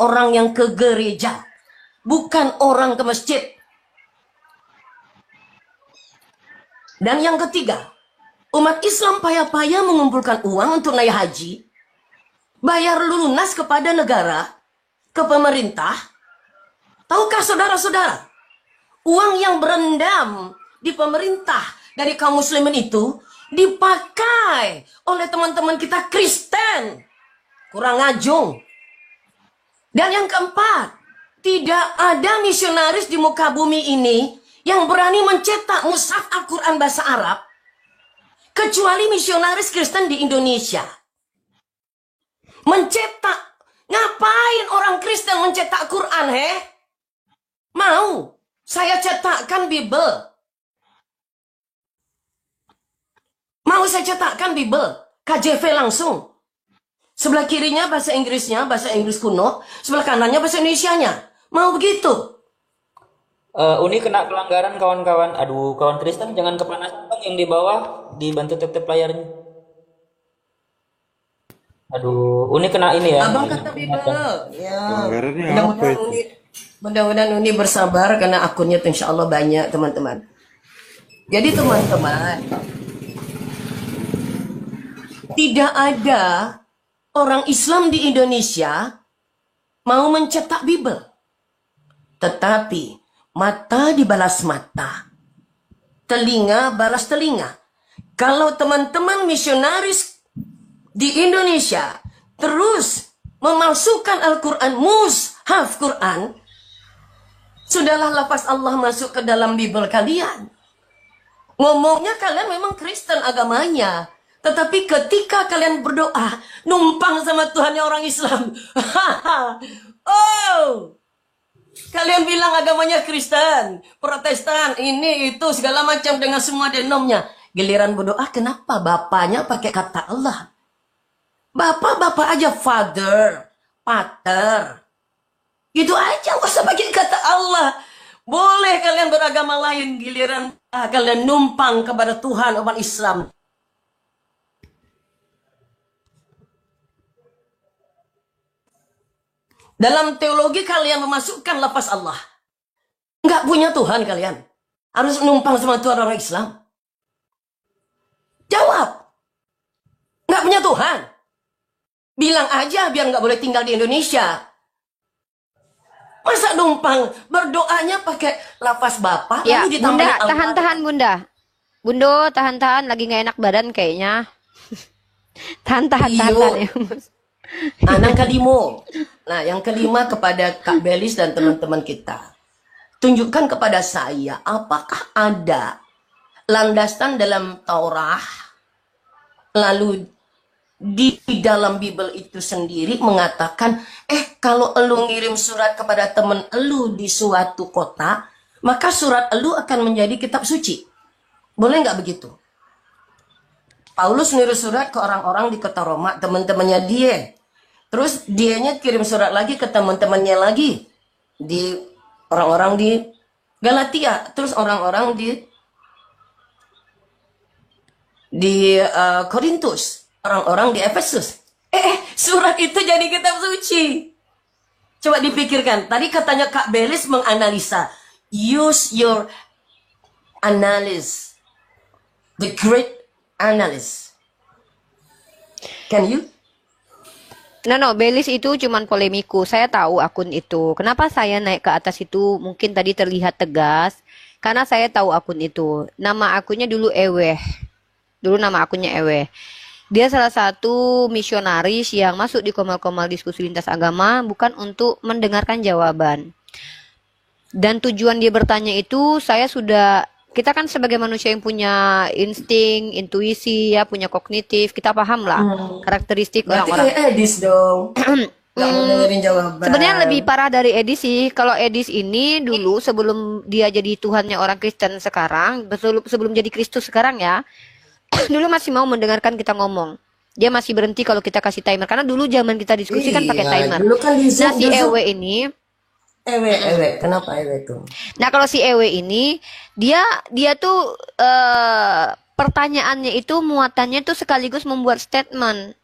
orang yang ke gereja, bukan orang ke masjid. Dan yang ketiga, umat Islam payah-payah mengumpulkan uang untuk naik haji, bayar lunas kepada negara, ke pemerintah. Tahukah saudara-saudara, uang yang berendam di pemerintah dari kaum muslimin itu dipakai oleh teman-teman kita Kristen. Kurang ajung. Dan yang keempat, tidak ada misionaris di muka bumi ini yang berani mencetak mushaf Al-Quran bahasa Arab kecuali misionaris Kristen di Indonesia. Mencetak, ngapain orang Kristen mencetak Quran, Mau, saya cetakkan Bible. Mau saya cetakkan Bible, KJV langsung. Sebelah kirinya bahasa Inggrisnya, bahasa Inggris kuno. Sebelah kanannya bahasa Indonesianya. Mau begitu? Uni kena pelanggaran kawan-kawan. Aduh, kawan Kristen jangan kepanasan Bang, yang di bawah dibantu tap-tap layarnya. Aduh, Uni kena ini ya. Abang kata Bible. Ya. Pelanggarannya apa Mudah-mudahan itu? Uni, mudah-mudahan Uni bersabar karena akunnya tuh insya Allah banyak teman-teman. Jadi teman-teman, tidak ada orang Islam di Indonesia mau mencetak Bible. Tetapi mata dibalas mata, telinga balas telinga. Kalau teman-teman misionaris di Indonesia terus memalsukan Al-Quran, mushaf Quran, sudahlah lafaz Allah masuk ke dalam Bible kalian. Ngomongnya kalian memang Kristen agamanya, tetapi ketika kalian berdoa numpang sama Tuhannya orang Islam. Oh, kalian bilang agamanya Kristen, Protestan, ini itu segala macam dengan semua denomnya. Giliran berdoa kenapa bapaknya pakai kata Allah? Bapak-bapak aja father, pater. Gitu aja, gak usah pakai kata Allah. Boleh kalian beragama lain, giliran kalian numpang kepada Tuhan umat Islam. Dalam teologi kalian memasukkan lafaz Allah. Nggak punya Tuhan kalian. Harus numpang sama Tuhan orang Islam. Jawab. Nggak punya Tuhan. Bilang aja biar nggak boleh tinggal di Indonesia. Masa numpang berdoanya pakai lafaz Bapak Ya, lalu ditambahin Bunda, Al-Fatihah? tahan-tahan Bunda. Bundo, tahan-tahan, lagi nggak enak badan kayaknya. Tahan-tahan, tahan-tahan ya. Yang kelima. Nah, yang kelima kepada Kak Belis dan teman-teman kita. Tunjukkan kepada saya, apakah ada landasan dalam Taurat, lalu di dalam Bible itu sendiri mengatakan, kalau elu ngirim surat kepada teman elu di suatu kota, maka surat elu akan menjadi kitab suci. Boleh nggak begitu? Paulus ngirim surat ke orang-orang di kota Roma, teman-temannya dia. Terus dianya kirim surat lagi ke teman-temannya lagi di orang-orang di Galatia, terus orang-orang di Korintus, orang-orang di Efesus. Surat itu jadi kitab suci. Coba dipikirkan. Tadi katanya Kak Belis menganalisa. Use your analysis. The great analyst. Can you? No, Belis itu cuman polemiku. Saya tahu akun itu. Kenapa saya naik ke atas itu mungkin tadi terlihat tegas. Karena saya tahu akun itu. Nama akunnya dulu Eweh. Dulu nama akunnya Eweh. Dia salah satu misionaris yang masuk di komal-komal diskusi lintas agama bukan untuk mendengarkan jawaban. Dan tujuan dia bertanya itu kita kan sebagai manusia yang punya insting, intuisi, ya punya kognitif, kita paham lah karakteristik Berarti orang-orang. kayak Edis dong. Gak mau dengerin jawaban. Sebenarnya lebih parah dari Edis sih. Kalau Edis ini dulu sebelum dia jadi Tuhannya orang Kristen sekarang, sebelum jadi Kristus sekarang ya, dulu masih mau mendengarkan kita ngomong. Dia masih berhenti kalau kita kasih timer. Karena dulu zaman kita diskusi kan pakai timer. Dulu kan di Nah si Ewe ini, Ewe. Kenapa Ewe tuh? nah kalau si Ewe ini, dia tuh pertanyaannya itu muatannya tuh sekaligus membuat statement.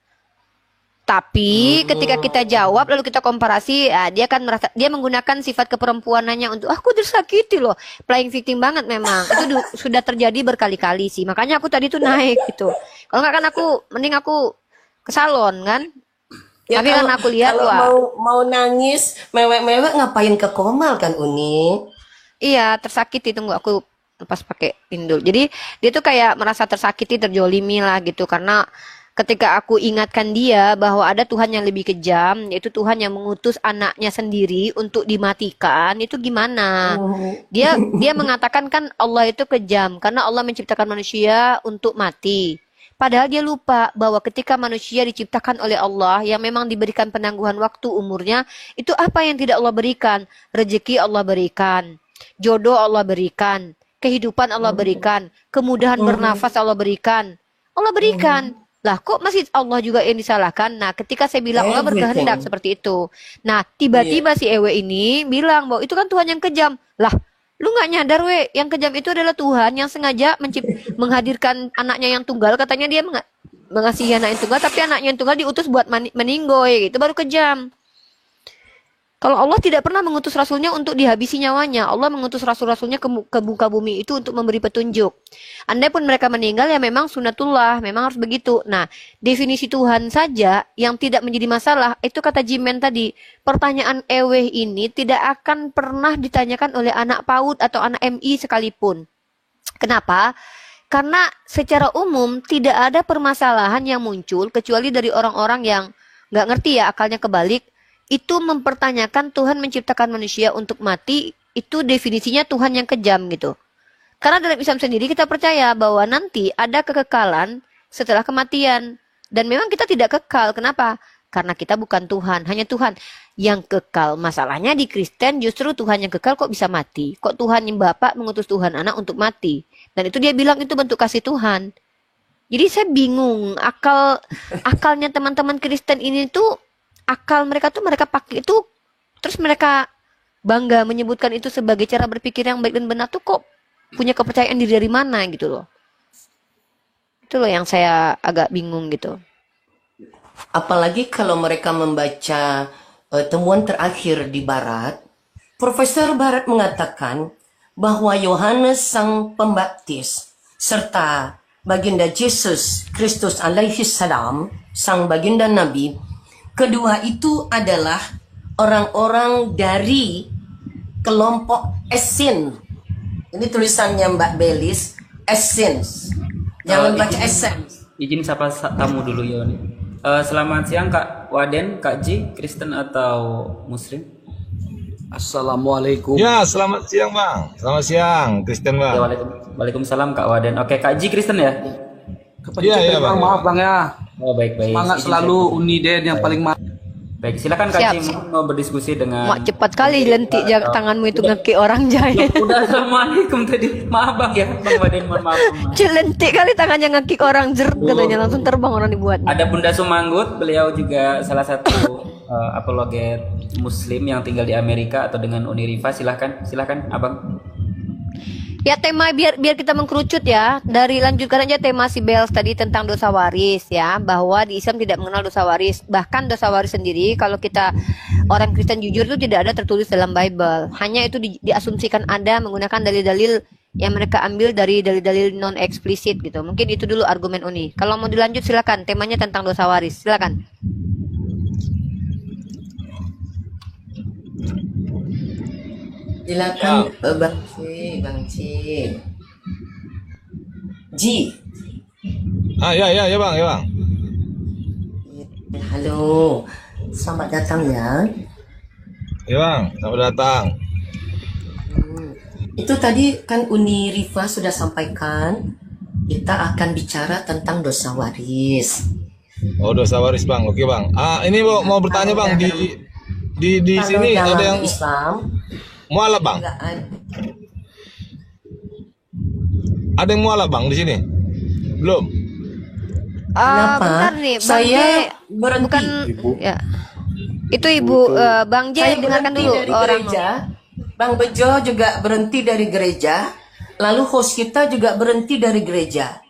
Tapi ketika kita jawab lalu kita komparasi, dia kan merasa dia menggunakan sifat keperempuanannya untuk aku tersakiti loh, playing victim banget memang. Itu sudah terjadi berkali-kali sih. Makanya aku tadi tuh naik gitu. Kalau nggak kan mending aku ke salon kan. Ya, tapi kan aku lihat kalau mau nangis mewek-mewek ngapain ke Komal kan Uni? Iya, tersakiti, tunggu aku lepas pakai pindul. Jadi dia tuh kayak merasa tersakiti, terjolimi lah gitu karena ketika aku ingatkan dia bahwa ada Tuhan yang lebih kejam, yaitu Tuhan yang mengutus anaknya sendiri untuk dimatikan, itu gimana? Dia mengatakan kan Allah itu kejam karena Allah menciptakan manusia untuk mati. Padahal dia lupa bahwa ketika manusia diciptakan oleh Allah yang memang diberikan penangguhan waktu umurnya, itu apa yang tidak Allah berikan? Rezeki Allah berikan, jodoh Allah berikan, kehidupan Allah berikan, kemudahan bernafas Allah berikan. Allah berikan. Lah kok masih Allah juga yang disalahkan? Nah ketika saya bilang Allah berkehendak seperti itu. Nah tiba-tiba si Ewe ini bilang bahwa itu kan Tuhan yang kejam. Lah Lu nggak nyadar yang kejam itu adalah Tuhan yang sengaja menghadirkan anaknya yang tunggal, katanya dia mengasihi anak yang tunggal, tapi anaknya yang tunggal diutus buat meninggoy, gitu baru kejam. Kalau Allah tidak pernah mengutus rasulnya untuk dihabisi nyawanya, Allah mengutus rasul-rasulnya ke muka bumi itu untuk memberi petunjuk. Andai pun mereka meninggal ya memang sunatullah, memang harus begitu. Nah, definisi Tuhan saja yang tidak menjadi masalah, itu kata Jimen tadi, pertanyaan eweh ini tidak akan pernah ditanyakan oleh anak PAUD atau anak MI sekalipun. Kenapa? Karena secara umum tidak ada permasalahan yang muncul kecuali dari orang-orang yang nggak ngerti ya, akalnya kebalik, itu mempertanyakan Tuhan menciptakan manusia untuk mati, itu definisinya Tuhan yang kejam gitu. Karena dalam Islam sendiri kita percaya bahwa nanti ada kekekalan setelah kematian. Dan memang kita tidak kekal. Kenapa? Karena kita bukan Tuhan, hanya Tuhan yang kekal. Masalahnya di Kristen justru Tuhan yang kekal kok bisa mati. Kok Tuhan yang Bapa mengutus Tuhan Anak untuk mati. Dan itu dia bilang itu bentuk kasih Tuhan. Jadi saya bingung, akalnya teman-teman Kristen ini tuh, akal mereka tuh mereka pakai itu, terus mereka bangga menyebutkan itu sebagai cara berpikir yang baik dan benar tuh kok punya kepercayaan diri dari mana gitu loh. Itu loh yang saya agak bingung gitu. Apalagi kalau mereka membaca temuan terakhir di Barat, Profesor Barat mengatakan bahwa Yohanes Sang Pembaptis serta Baginda Yesus Kristus alaihi salam, Sang Baginda Nabi, kedua itu adalah orang-orang dari kelompok Essin. Ini tulisannya Mbak Belis, Essence. Jangan baca Essence. Izin sapa tamu dulu ya. Selamat siang Kak Waden, Kak Ji, Kristen atau Muslim? Assalamualaikum. Ya, selamat siang Bang. Selamat siang, Kristen Bang. Ya, Waalaikumsalam Kak Waden. Oke, Kak Ji Kristen ya? Iya, Bang. Maaf Bang ya. Oh, baik-baik. Semangat selalu Uniden yang paling mantap. Baik, silakan Kak Ji mau berdiskusi dengan. Mak cepat kali lentik tanganmu itu ngeki orang jahil. Udah assalamualaikum tadi. Maaf Bang ya, Bang Waden, mohon maaf. Lentik kali tangannya ngeki orang katanya langsung terbang orang dibuat. Ada Bunda Sumanggut, beliau juga salah satu apologet Muslim yang tinggal di Amerika atau dengan Uniriva. Silakan Abang. Ya tema biar kita mengkerucut ya. Dari lanjutkan aja tema si Bells tadi tentang dosa waris ya, bahwa di Islam tidak mengenal dosa waris. Bahkan dosa waris sendiri kalau kita orang Kristen jujur itu tidak ada tertulis dalam Bible. Hanya itu diasumsikan ada menggunakan dalil-dalil yang mereka ambil dari dalil-dalil non eksplisit gitu. Mungkin itu dulu argumen Uni. Kalau mau dilanjut silakan, temanya tentang dosa waris. Silakan. Silakan Bang Ci. Ji. Ya Bang. Halo. Selamat datang ya. Ya Bang, selamat datang. Itu tadi kan Uni Rifa sudah sampaikan kita akan bicara tentang dosa waris. Oh, dosa waris Bang. Oke Bang. Ini mau bertanya Bang, di sini ada yang Islam mualaf Bang. Ada yang mualaf Bang di sini? Belum. Kenapa? Bentar nih, Bang Saya J, berhenti. bukan ya. Itu Ibu Bang J, Saya dengarkan berhenti dulu dari orang. gereja. Bang Bejo juga berhenti dari gereja. Lalu host kita juga berhenti dari gereja.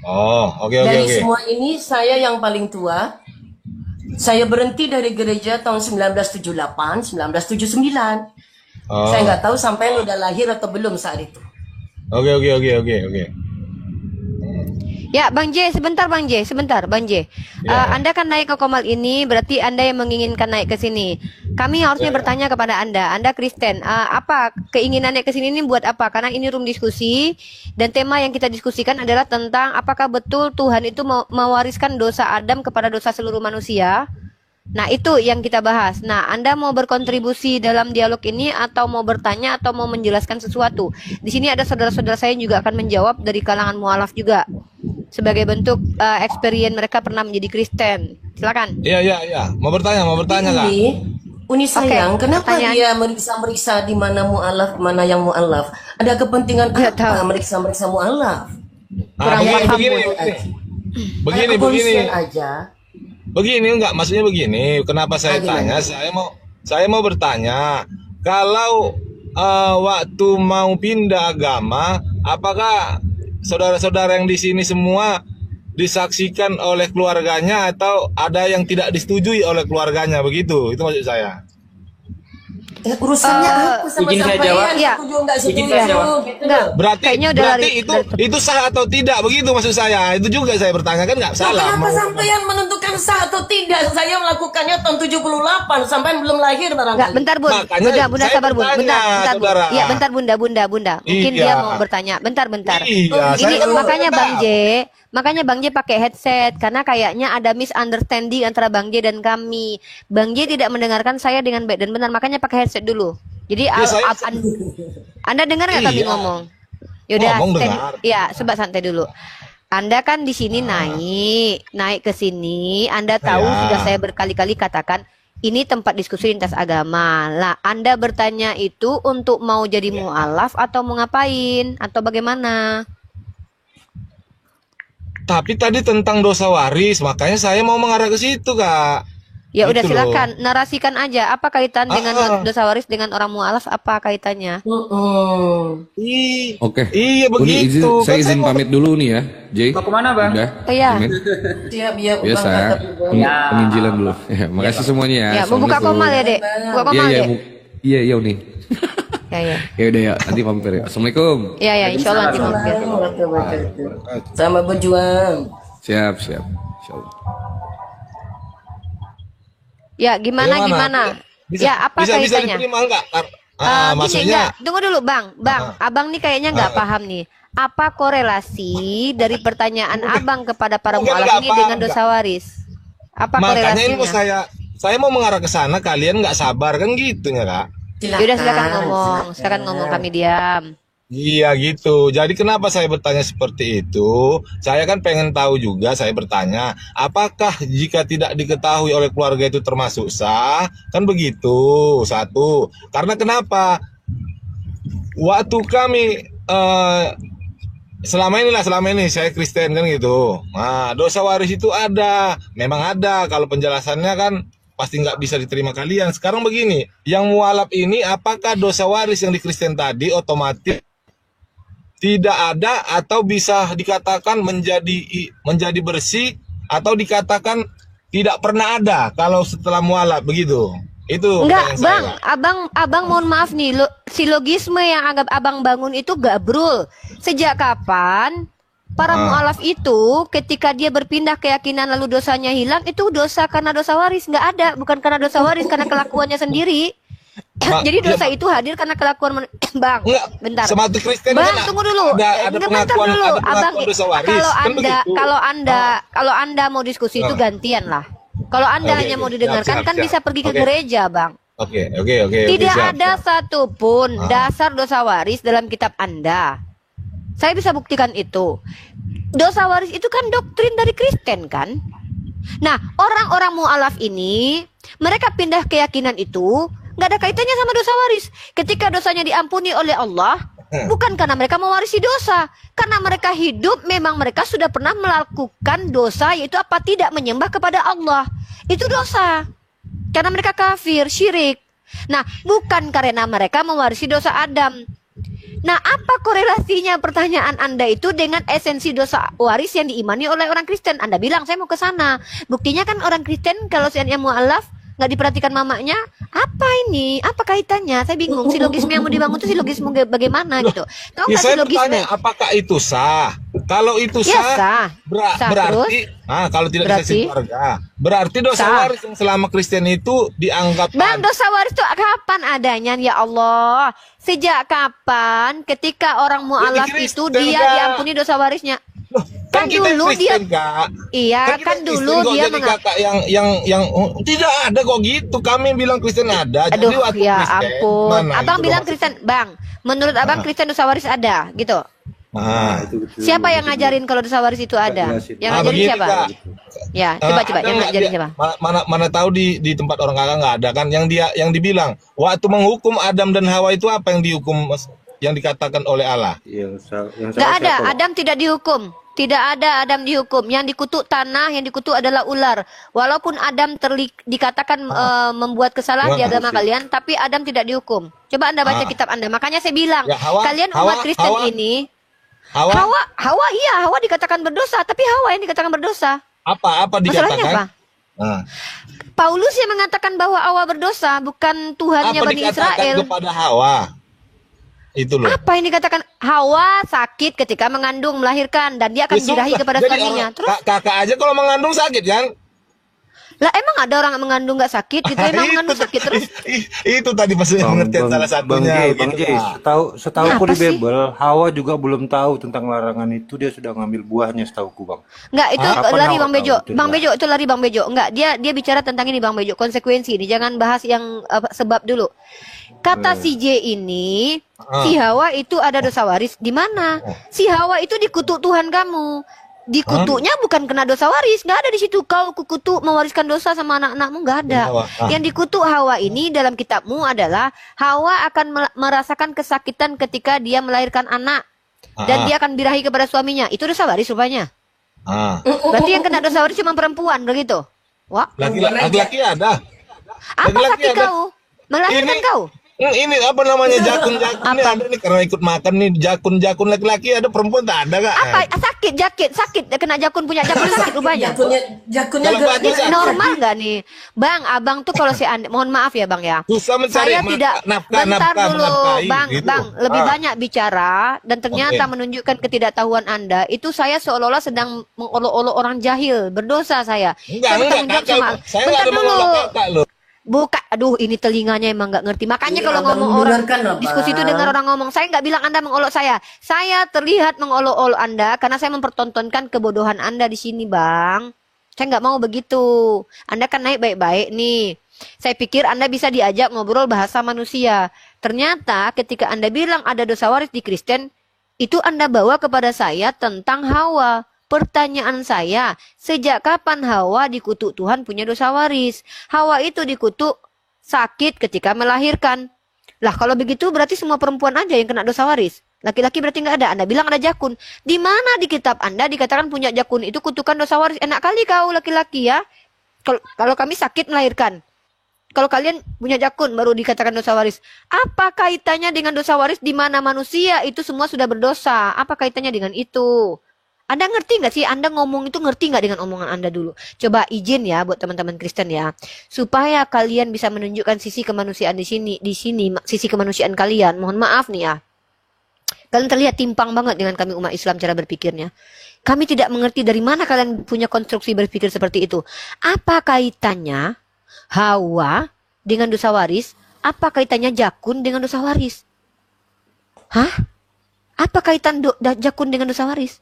Oh, oke. Dari semua ini saya yang paling tua. Saya berhenti dari gereja tahun 1978, 1979. Saya nggak tahu sampai udah lahir atau belum saat itu. Oke. Ya, Bang J, sebentar Bang J. Anda kan naik ke Komal ini, berarti Anda yang menginginkan naik ke sini. Kami harusnya bertanya kepada Anda Kristen, apa keinginannya ke sini ini buat apa? Karena ini room diskusi, dan tema yang kita diskusikan adalah tentang apakah betul Tuhan itu mewariskan dosa Adam kepada dosa seluruh manusia. Nah, itu yang kita bahas. Nah, Anda mau berkontribusi dalam dialog ini atau mau bertanya atau mau menjelaskan sesuatu? Di sini ada saudara-saudara saya yang juga akan menjawab dari kalangan mualaf juga. Sebagai bentuk experience mereka pernah menjadi Kristen. Silakan. Iya. Mau bertanya Kak. Uni sayang, kenapa dia meriksa-meriksa di mana mualaf, mana yang mualaf? Ada kepentingan apa meriksa-meriksa mualaf? Begini. Aja. Begini enggak, maksudnya begini. Kenapa saya tanya? Saya mau bertanya, kalau waktu mau pindah agama, apakah saudara-saudara yang di sini semua disaksikan oleh keluarganya atau ada yang tidak disetujui oleh keluarganya, begitu? Itu maksud saya. Urusannya apa sama Izin saya siapa jawab. yang Iya. setuju nggak Izin setuju saya jawab. gitu Enggak. loh. Berarti Kayaknya udah berarti lari- itu dari- itu sah atau tidak, begitu maksud saya. Itu juga saya bertanya, kan nggak Loh, salah. kenapa Mau- sampai yang menentukan sah atau tidak? Saya melakukannya tahun 78 sampai belum lahir Enggak, barangkali. bentar Bun. Makanya Bunda saya sabar Bun. bertanya, Bentar, Bun. saudara. Iya, bentar Bunda. Mungkin Iya. dia mau bertanya. Bentar. Iya, Ini saya baru makanya tahu. Bang J pakai headset karena kayaknya ada misunderstanding antara Bang J dan kami. Bang J tidak mendengarkan saya dengan baik dan benar, makanya pakai headset dulu. Jadi Anda dengar nggak kami Iya. ngomong? Yaudah, Ngomong dengar. ya, sebab santai dulu. Anda kan di sini naik ke sini. Anda tahu Ya. sudah saya berkali-kali katakan ini tempat diskusi lintas agama. Lah, Anda bertanya itu untuk mau jadi mualaf atau mau ngapain atau bagaimana? Tapi tadi tentang dosa waris, makanya saya mau mengarah ke situ, Kak. Ya udah Gitu loh. silakan narasikan aja apa kaitan dengan dosa waris dengan orang mualaf, apa kaitannya? Oke. Iya Uni, begitu. saya izin Kan pamit dulu nih ya, Jay. Mau kemana, Bang? Udah. Iya. Amin. Siap, ya, Biasa. Penginjilan dulu. Ya, makasih semuanya ya. Ya, mau buka Assalamualaikum. komal ya, Dek. Buka Iya, komal, iya, Dek. iya, Uni. Ya. Ya udah ya, nanti mampir ya. Assalamualaikum. Ya, insyaallah nanti mampir. Sama berjuang. Siap. Insyaallah. Ya, gimana? Bisa, Ya, apa bisa kaitannya? diterima enggak? Gini, Maksudnya enggak. Tunggu dulu, Bang. Abang nih kayaknya nggak paham nih. Apa korelasi dari pertanyaan Abang kepada para Bukan mualaf nggak ini paham, dengan dosa waris? Apa makanya ini korelasinya? saya mau mengarah ke sana, kalian nggak sabar kan gitunya, Kak? Yaudah silakan ngomong kami diam. Iya gitu. Jadi kenapa saya bertanya seperti itu? Saya kan pengen tahu juga, saya bertanya, apakah jika tidak diketahui oleh keluarga itu termasuk sah? Kan begitu, satu. Karena kenapa? Waktu kami selama ini saya Kristen kan gitu. Nah, dosa waris itu ada, memang ada. Kalau penjelasannya kan pasti nggak bisa diterima kalian. Sekarang begini, yang mualaf ini apakah dosa waris yang di Kristen tadi otomatis tidak ada atau bisa dikatakan menjadi bersih atau dikatakan tidak pernah ada kalau setelah mualaf begitu? Itu Enggak, pertanyaan Bang. saya. Abang mohon maaf nih. Silogisme yang Abang bangun itu gabrul. Sejak kapan para mualaf itu ketika dia berpindah keyakinan lalu dosanya hilang, itu dosa karena dosa waris? Nggak ada, bukan karena dosa waris, karena kelakuannya sendiri. Jadi dosa itu hadir karena kelakuan Bang. Enggak, Bentar. semata Kristen Bang, kan tunggu dulu. ada Bentar pengakuan, dulu. ada pengakuan Abang, dosa waris. Kan begitu. kalau Anda mau diskusi itu gantian lah. Kalau Anda Oke, hanya mau siap, didengarkan siap, kan siap. bisa pergi ke Oke. gereja, Bang. Oke, Tidak siap, ada siap. satupun dasar dosa waris dalam kitab Anda. Saya bisa buktikan itu. Dosa waris itu kan doktrin dari Kristen kan? Nah, orang-orang mualaf ini, mereka pindah keyakinan itu nggak ada kaitannya sama dosa waris. Ketika dosanya diampuni oleh Allah, bukan karena mereka mewarisi dosa, karena mereka hidup memang mereka sudah pernah melakukan dosa, yaitu apa? Tidak menyembah kepada Allah. Itu dosa. Karena mereka kafir, syirik. Nah, bukan karena mereka mewarisi dosa Adam. Nah, apa korelasinya pertanyaan Anda itu dengan esensi dosa waris yang diimani oleh orang Kristen? Anda bilang, saya mau ke sana. Buktinya kan orang Kristen kalau seandainya mualaf, nggak diperhatikan mamanya, apa ini? Apa kaitannya? Saya bingung. Silogisme yang mau dibangun itu silogisme bagaimana gitu. Tahu Ya, nggak saya silogisme? bertanya, apakah itu sah? Kalau itu Ya, sah, sah. Sah, berarti, kalau tidak Berarti? disaksi keluarga, berarti dosa Sah. waris yang selama Kristen itu dianggap Bang, dosa waris itu kapan adanya? Ya Allah, sejak kapan ketika orang mualaf itu Kristen, dia Kak. diampuni dosa warisnya? Kan kita dulu Kristen, dia, Kak. iya kita kan Kristen dulu kok dia jadi kakak yang tidak ada kok gitu. Kami bilang Kristen ada. Aduh, Jadi waktu ya Kristen, ampun. mana Abang itu bilang maksud- Kristen, Bang. Menurut Abang Kristen dosa waris ada, gitu. Nah, Siapa yang ngajarin kalau dosa waris itu ada? Yang ngajarin begini, siapa? Kak. Ya, coba Ada yang nggak ngajarin dia- siapa? Mana tahu di tempat orang kakak nggak ada kan? Yang dibilang waktu menghukum Adam dan Hawa itu apa yang dihukum, yang dikatakan oleh Allah? Yang Nggak ada, Adam tidak dihukum. Tidak ada Adam dihukum. Yang dikutuk tanah, yang dikutuk adalah ular. Walaupun Adam dikatakan membuat kesalahan di agama kalian, tapi Adam tidak dihukum. Coba Anda baca kitab Anda. Makanya saya bilang, Ya, kalian umat Kristen ini, Hawa dikatakan berdosa, tapi Hawa yang dikatakan berdosa. Apa Masalahnya dikatakan? apa? Paulus yang mengatakan bahwa Hawa berdosa, bukan Tuhannya Apa Bani dikatakan Israel. kepada Hawa? Itu loh. Apa yang dikatakan? Hawa sakit ketika mengandung, melahirkan, dan dia akan birahi kepada Jadi suaminya. Terus kakak aja kalau mengandung sakit kan? lah emang ada orang yang mengandung nggak sakit? Gitu emang mengandung sakit terus? Itu tadi maksudnya pengertian salah satunya. Bang gitu. J, setahuku Kenapa di sih? Bible, Hawa juga belum tahu tentang larangan itu, dia sudah ngambil buahnya setahuku, Bang. Enggak, itu Kapan lari Hawa Bang Bejo. tahu itu Bang dia? Bejo itu lari Bang Bejo. Enggak, dia bicara tentang ini Bang Bejo, konsekuensi ini. Jangan bahas yang sebab dulu. Kata si J ini, si Hawa itu ada dosa waris. Di mana? Si Hawa itu dikutuk Tuhan kamu. Dikutuknya bukan kena dosa waris, nggak ada di situ. Kau kukutuk mewariskan dosa sama anak-anakmu, nggak ada. Hawa. Yang dikutuk Hawa ini dalam kitabmu adalah Hawa akan merasakan kesakitan ketika dia melahirkan anak dan dia akan birahi kepada suaminya. Itu dosa waris rupanya. Berarti yang kena dosa waris cuma perempuan, begitu? Wah, Laki-laki ada. apa Laki-laki sakit ada. kau? Melahirkan kau? Ini apa namanya jakun-jakun ini ada nih karena ikut makan nih jakun-jakun laki-laki ada, perempuan tak ada kak? Apa sakit kena jakun, punya jakun sakit rupanya. Jakunnya Kalau baju sakit. Normal nggak nih, Bang? Abang tuh kalau mohon maaf ya Bang ya. Susah mencari Saya tidak bentar nafkah dulu, menafkahi, Bang, gitu. Bang, lebih banyak bicara dan ternyata menunjukkan ketidaktahuan Anda. Itu saya seolah-olah sedang mengolok-olok orang jahil, berdosa saya. Saya bertanggung jawab sama. Saya nggak Bentar ada dulu. menolak kakak loh. Buka, aduh ini telinganya emang nggak ngerti. Makanya Iya, kalau Abang ngomong orang dengarkan, Abang. diskusi itu dengar orang ngomong, saya nggak bilang Anda mengolok saya. Saya terlihat mengolok-olok Anda karena saya mempertontonkan kebodohan Anda di sini, Bang. Saya nggak mau begitu. Anda kan naik baik-baik nih. Saya pikir Anda bisa diajak ngobrol bahasa manusia. Ternyata ketika Anda bilang ada dosa waris di Kristen, itu Anda bawa kepada saya tentang Hawa. Pertanyaan saya, sejak kapan Hawa dikutuk Tuhan punya dosa waris? Hawa itu dikutuk sakit ketika melahirkan. Lah kalau begitu berarti semua perempuan aja yang kena dosa waris. Laki-laki berarti nggak ada. Anda bilang ada jakun. Di mana di kitab Anda dikatakan punya jakun itu kutukan dosa waris? Enak kali kau laki-laki ya. Kalau kami sakit melahirkan. Kalau kalian punya jakun baru dikatakan dosa waris. Apa kaitannya dengan dosa waris di mana manusia itu semua sudah berdosa? Apa kaitannya dengan itu? Anda ngerti nggak sih? Anda ngomong itu ngerti nggak dengan omongan Anda dulu? Coba izin ya buat teman-teman Kristen ya, supaya kalian bisa menunjukkan sisi kemanusiaan di sini sisi kemanusiaan kalian. Mohon maaf nih ya, kalian terlihat timpang banget dengan kami umat Islam cara berpikirnya. Kami tidak mengerti dari mana kalian punya konstruksi berpikir seperti itu. Apa kaitannya Hawa dengan dosa waris? Apa kaitannya jakun dengan dosa waris? Hah? Apa kaitan jakun dengan dosa waris?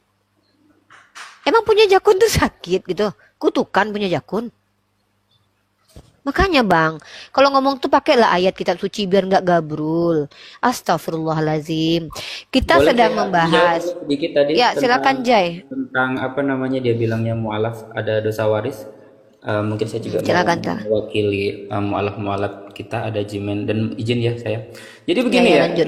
Emang punya jakun tuh sakit gitu? Kutukan punya jakun. Makanya Bang, kalau ngomong tuh pakailah ayat kitab suci biar nggak gabrul. Astagfirullahalazim. Kita Boleh sedang saya membahas. jawab sedikit tadi Ya, tentang- silakan Jai. tentang apa namanya dia bilangnya mualaf ada dosa waris. Mungkin saya juga Silakan, Ta. mewakili mualaf kita ada Jimen dan izin ya saya. Jadi begini Ya, ya, lanjut.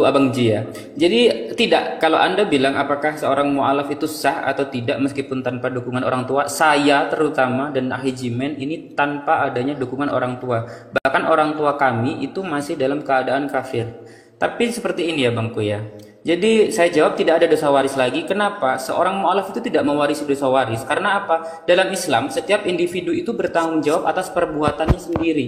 abang Ji ya. Jadi tidak, kalau Anda bilang apakah seorang mualaf itu sah atau tidak meskipun tanpa dukungan orang tua, saya terutama dan ahli Jimen ini tanpa adanya dukungan orang tua. Bahkan orang tua kami itu masih dalam keadaan kafir. Tapi seperti ini ya Bangku ya. Jadi saya jawab tidak ada dosa waris lagi. Kenapa? Seorang mu'alaf itu tidak mewarisi dosa waris. Karena apa? Dalam Islam setiap individu itu bertanggung jawab atas perbuatannya sendiri.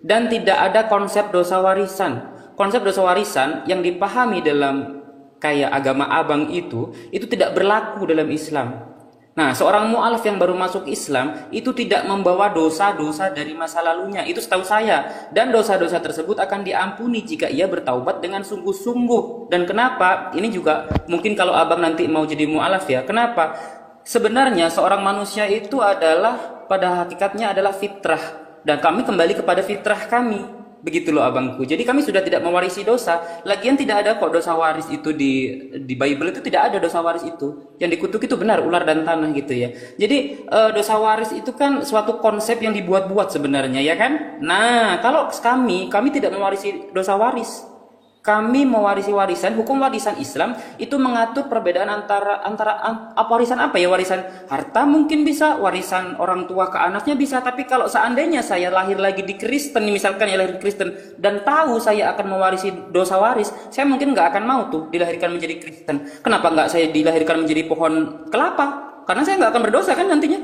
Dan tidak ada konsep dosa warisan. Konsep dosa warisan yang dipahami dalam kayak agama abang itu tidak berlaku dalam Islam. Nah, seorang mu'alaf yang baru masuk Islam itu tidak membawa dosa-dosa dari masa lalunya. Itu setahu saya. Dan dosa-dosa tersebut akan diampuni jika ia bertaubat dengan sungguh-sungguh. Dan kenapa? Ini juga mungkin kalau abang nanti mau jadi mu'alaf ya. Kenapa? Sebenarnya seorang manusia itu adalah pada hakikatnya adalah fitrah. Dan kami kembali kepada fitrah kami. Begitu loh abangku. Jadi kami sudah tidak mewarisi dosa. Lagian tidak ada kok dosa waris itu di Bible itu tidak ada dosa waris itu. Yang dikutuk itu benar ular dan tanah gitu ya. Jadi dosa waris itu kan suatu konsep yang dibuat-buat sebenarnya ya kan. Nah kalau kami tidak mewarisi dosa waris. kami mewarisi warisan, hukum warisan Islam itu mengatur perbedaan antara warisan apa ya? Warisan harta mungkin bisa, warisan orang tua ke anaknya bisa. Tapi kalau seandainya saya lahir lagi di Kristen, misalkan ya lahir Kristen dan tahu saya akan mewarisi dosa waris, saya mungkin nggak akan mau tuh dilahirkan menjadi Kristen. Kenapa nggak saya dilahirkan menjadi pohon kelapa? Karena saya nggak akan berdosa kan nantinya.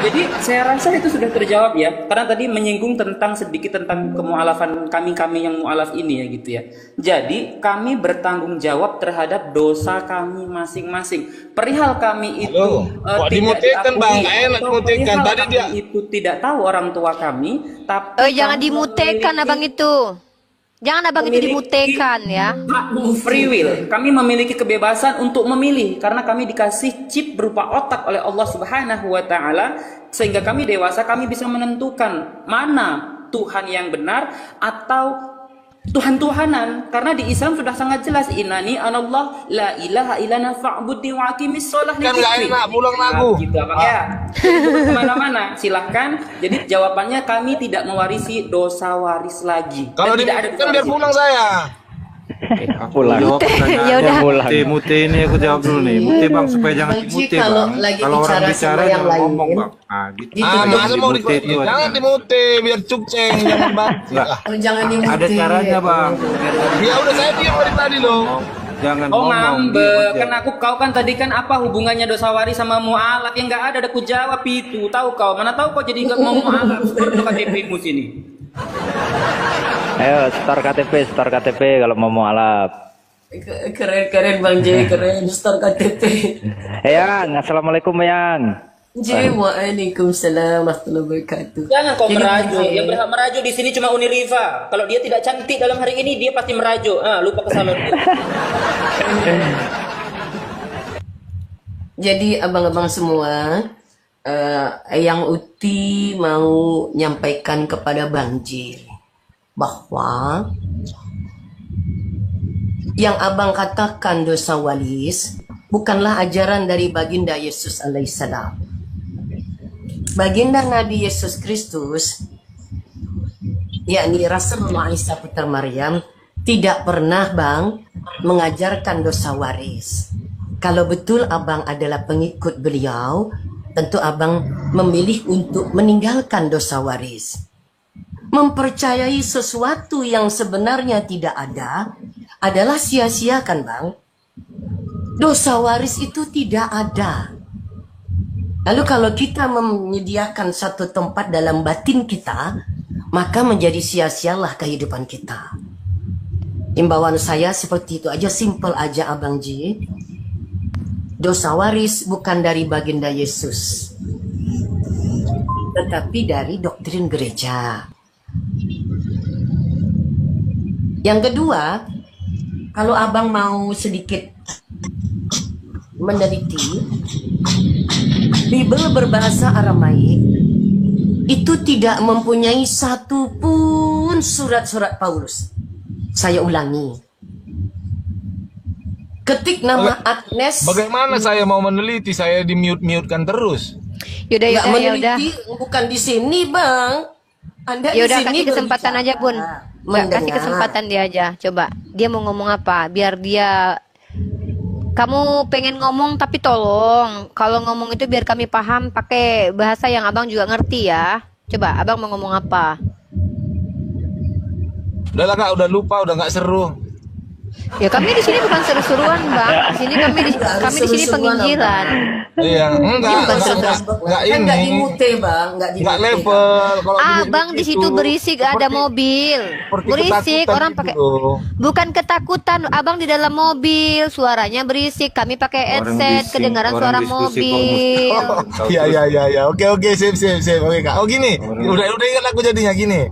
Jadi saya rasa itu sudah terjawab ya. Karena tadi menyinggung sedikit tentang kemualafan kami yang mualaf ini ya gitu ya. Jadi kami bertanggung jawab terhadap dosa kami masing-masing. Perihal kami itu kok tidak dimutikan Bang? diakui, Enak atau dimutikan. perihal Tadi dia kami itu tidak tahu orang tua kami, tapi Jangan kami dimutekan memiliki abang itu. Jangan abang itu dimutekan ya. free will. Kami memiliki kebebasan untuk memilih karena kami dikasih chip berupa otak oleh Allah Subhanahu wa taala sehingga kami dewasa, kami bisa menentukan mana Tuhan yang benar atau Tuhan-Tuhanan. Karena di Islam sudah sangat jelas, innani anallah la ilaha illana fa'budni wa aqimis shalah li kan nggak dzikri. enak pulang lagu. Gitu abang ya. Jadi kemana-mana silahkan. Jadi jawabannya kami tidak mewarisi dosa waris lagi. Kalau Dan tidak ada dimutikan dosa biar waris pulang saya. Aku jawab pertanyaan. Ya udah. Mute ini aku jawab dulu nih. Mute Bang supaya jangan Bang Ji, dimute kalau Bang. lagi Kalau orang bicara bicara sama yang jangan ngomong lain, Bang. Ah gitu. Gitu, Ah, jangan masa mau dimute di itu jangan ada. dimute biar cukceng jangan banget. Enggak. Jangan dimute. Ada caranya Bang. Ya udah saya diam dari tadi loh. Jangan Oh ngomong. ngambek, diam kan aja. kau kan tadi kan apa hubungannya dosa waris sama mualaf yang nggak ada ku jawab itu, tahu kau? Mana tahu kau jadi nggak mau mualaf, seperti KTP-mu sini. Ayo store KTP kalau mau mualaf. Keren Bang J, keren store KTP. Yang, assalamualaikum yang. J, waalaikumsalam warahmatullahi wabarakatuh. Jangan kau Jadi merajuk, begini. yang berhak merajuk di sini cuma Uni Riva. Kalau dia tidak cantik dalam hari ini, dia pasti merajuk. Lupa ke salon dia. Jadi abang-abang semua, yang Uti mau nyampaikan kepada Bang J bahwa yang abang katakan dosa waris bukanlah ajaran dari baginda Yesus alaihissalam. Baginda Nabi Yesus Kristus, yakni Rasulullah Isa putra Maryam, tidak pernah Bang mengajarkan dosa waris. Kalau betul abang adalah pengikut beliau, tentu abang memilih untuk meninggalkan dosa waris. Mempercayai sesuatu yang sebenarnya tidak ada adalah sia-sia kan Bang? Dosa waris itu tidak ada. Lalu kalau kita menyediakan satu tempat dalam batin kita, maka menjadi sia-sialah kehidupan kita. Himbauan saya seperti itu aja, simple aja Abang Ji. Dosa waris bukan dari baginda Yesus, tetapi dari doktrin gereja. Yang kedua, kalau abang mau sedikit meneliti, Bible berbahasa Aramaik itu tidak mempunyai satu pun surat-surat Paulus. Saya ulangi. Ketik nama Agnes. Bagaimana saya mau meneliti? Saya di mute-mutekan terus. Yaudah, Nggak yaudah, yaudah. meneliti, bukan di sini, Bang. Anda di Yaudah, sini kasih kesempatan berbicara. aja, Bun. Nggak, kasih Mendengar. kesempatan dia aja. Coba, dia mau ngomong apa? Biar dia... Kamu pengen ngomong, tapi tolong. Kalau ngomong itu biar kami paham pakai bahasa yang abang juga ngerti ya. Coba, abang mau ngomong apa? Udah lah Kak, udah lupa, udah nggak seru. Ya kami di sini bukan seru-seruan, Bang. Di sini kami di sini penginjilan. Iya, enggak Kan nggak ini. dimute, Bang. Nggak Enggak dimute. level. Kalau Abang di situ berisik, ada mobil. Berisik, ketakutan orang gitu pakai loh. bukan ketakutan. Abang di dalam mobil, suaranya berisik. Kami pakai headset, kedengaran suara mobil. Iya. Oke, sip. Oke, Kak. Oh, gini. Udah ingat aku jadinya gini.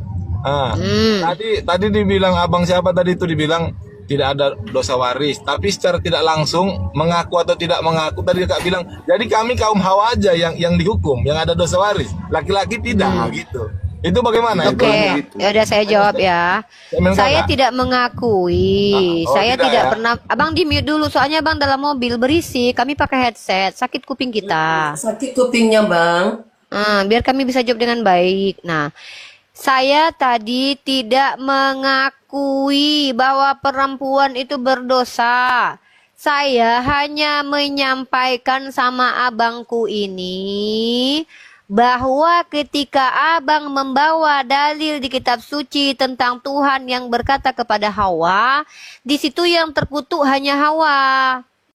Tadi dibilang abang siapa tadi itu dibilang tidak ada dosa waris, tapi secara tidak langsung mengaku atau tidak mengaku tadi Kak bilang, jadi kami kaum Hawa aja yang dihukum, yang ada dosa waris, laki-laki tidak gitu. Itu bagaimana? Oke, ya udah saya jawab ya. Saya tidak mengakui. Saya tidak ya. pernah. Abang di mute dulu, soalnya abang dalam mobil berisik. Kami pakai headset, sakit kuping kita. Sakit kupingnya, Bang. Biar kami bisa jawab dengan baik. Nah, Saya tadi tidak mengakui bahwa perempuan itu berdosa. Saya hanya menyampaikan sama abangku ini bahwa ketika abang membawa dalil di kitab suci tentang Tuhan yang berkata kepada Hawa, di situ yang terkutuk hanya Hawa.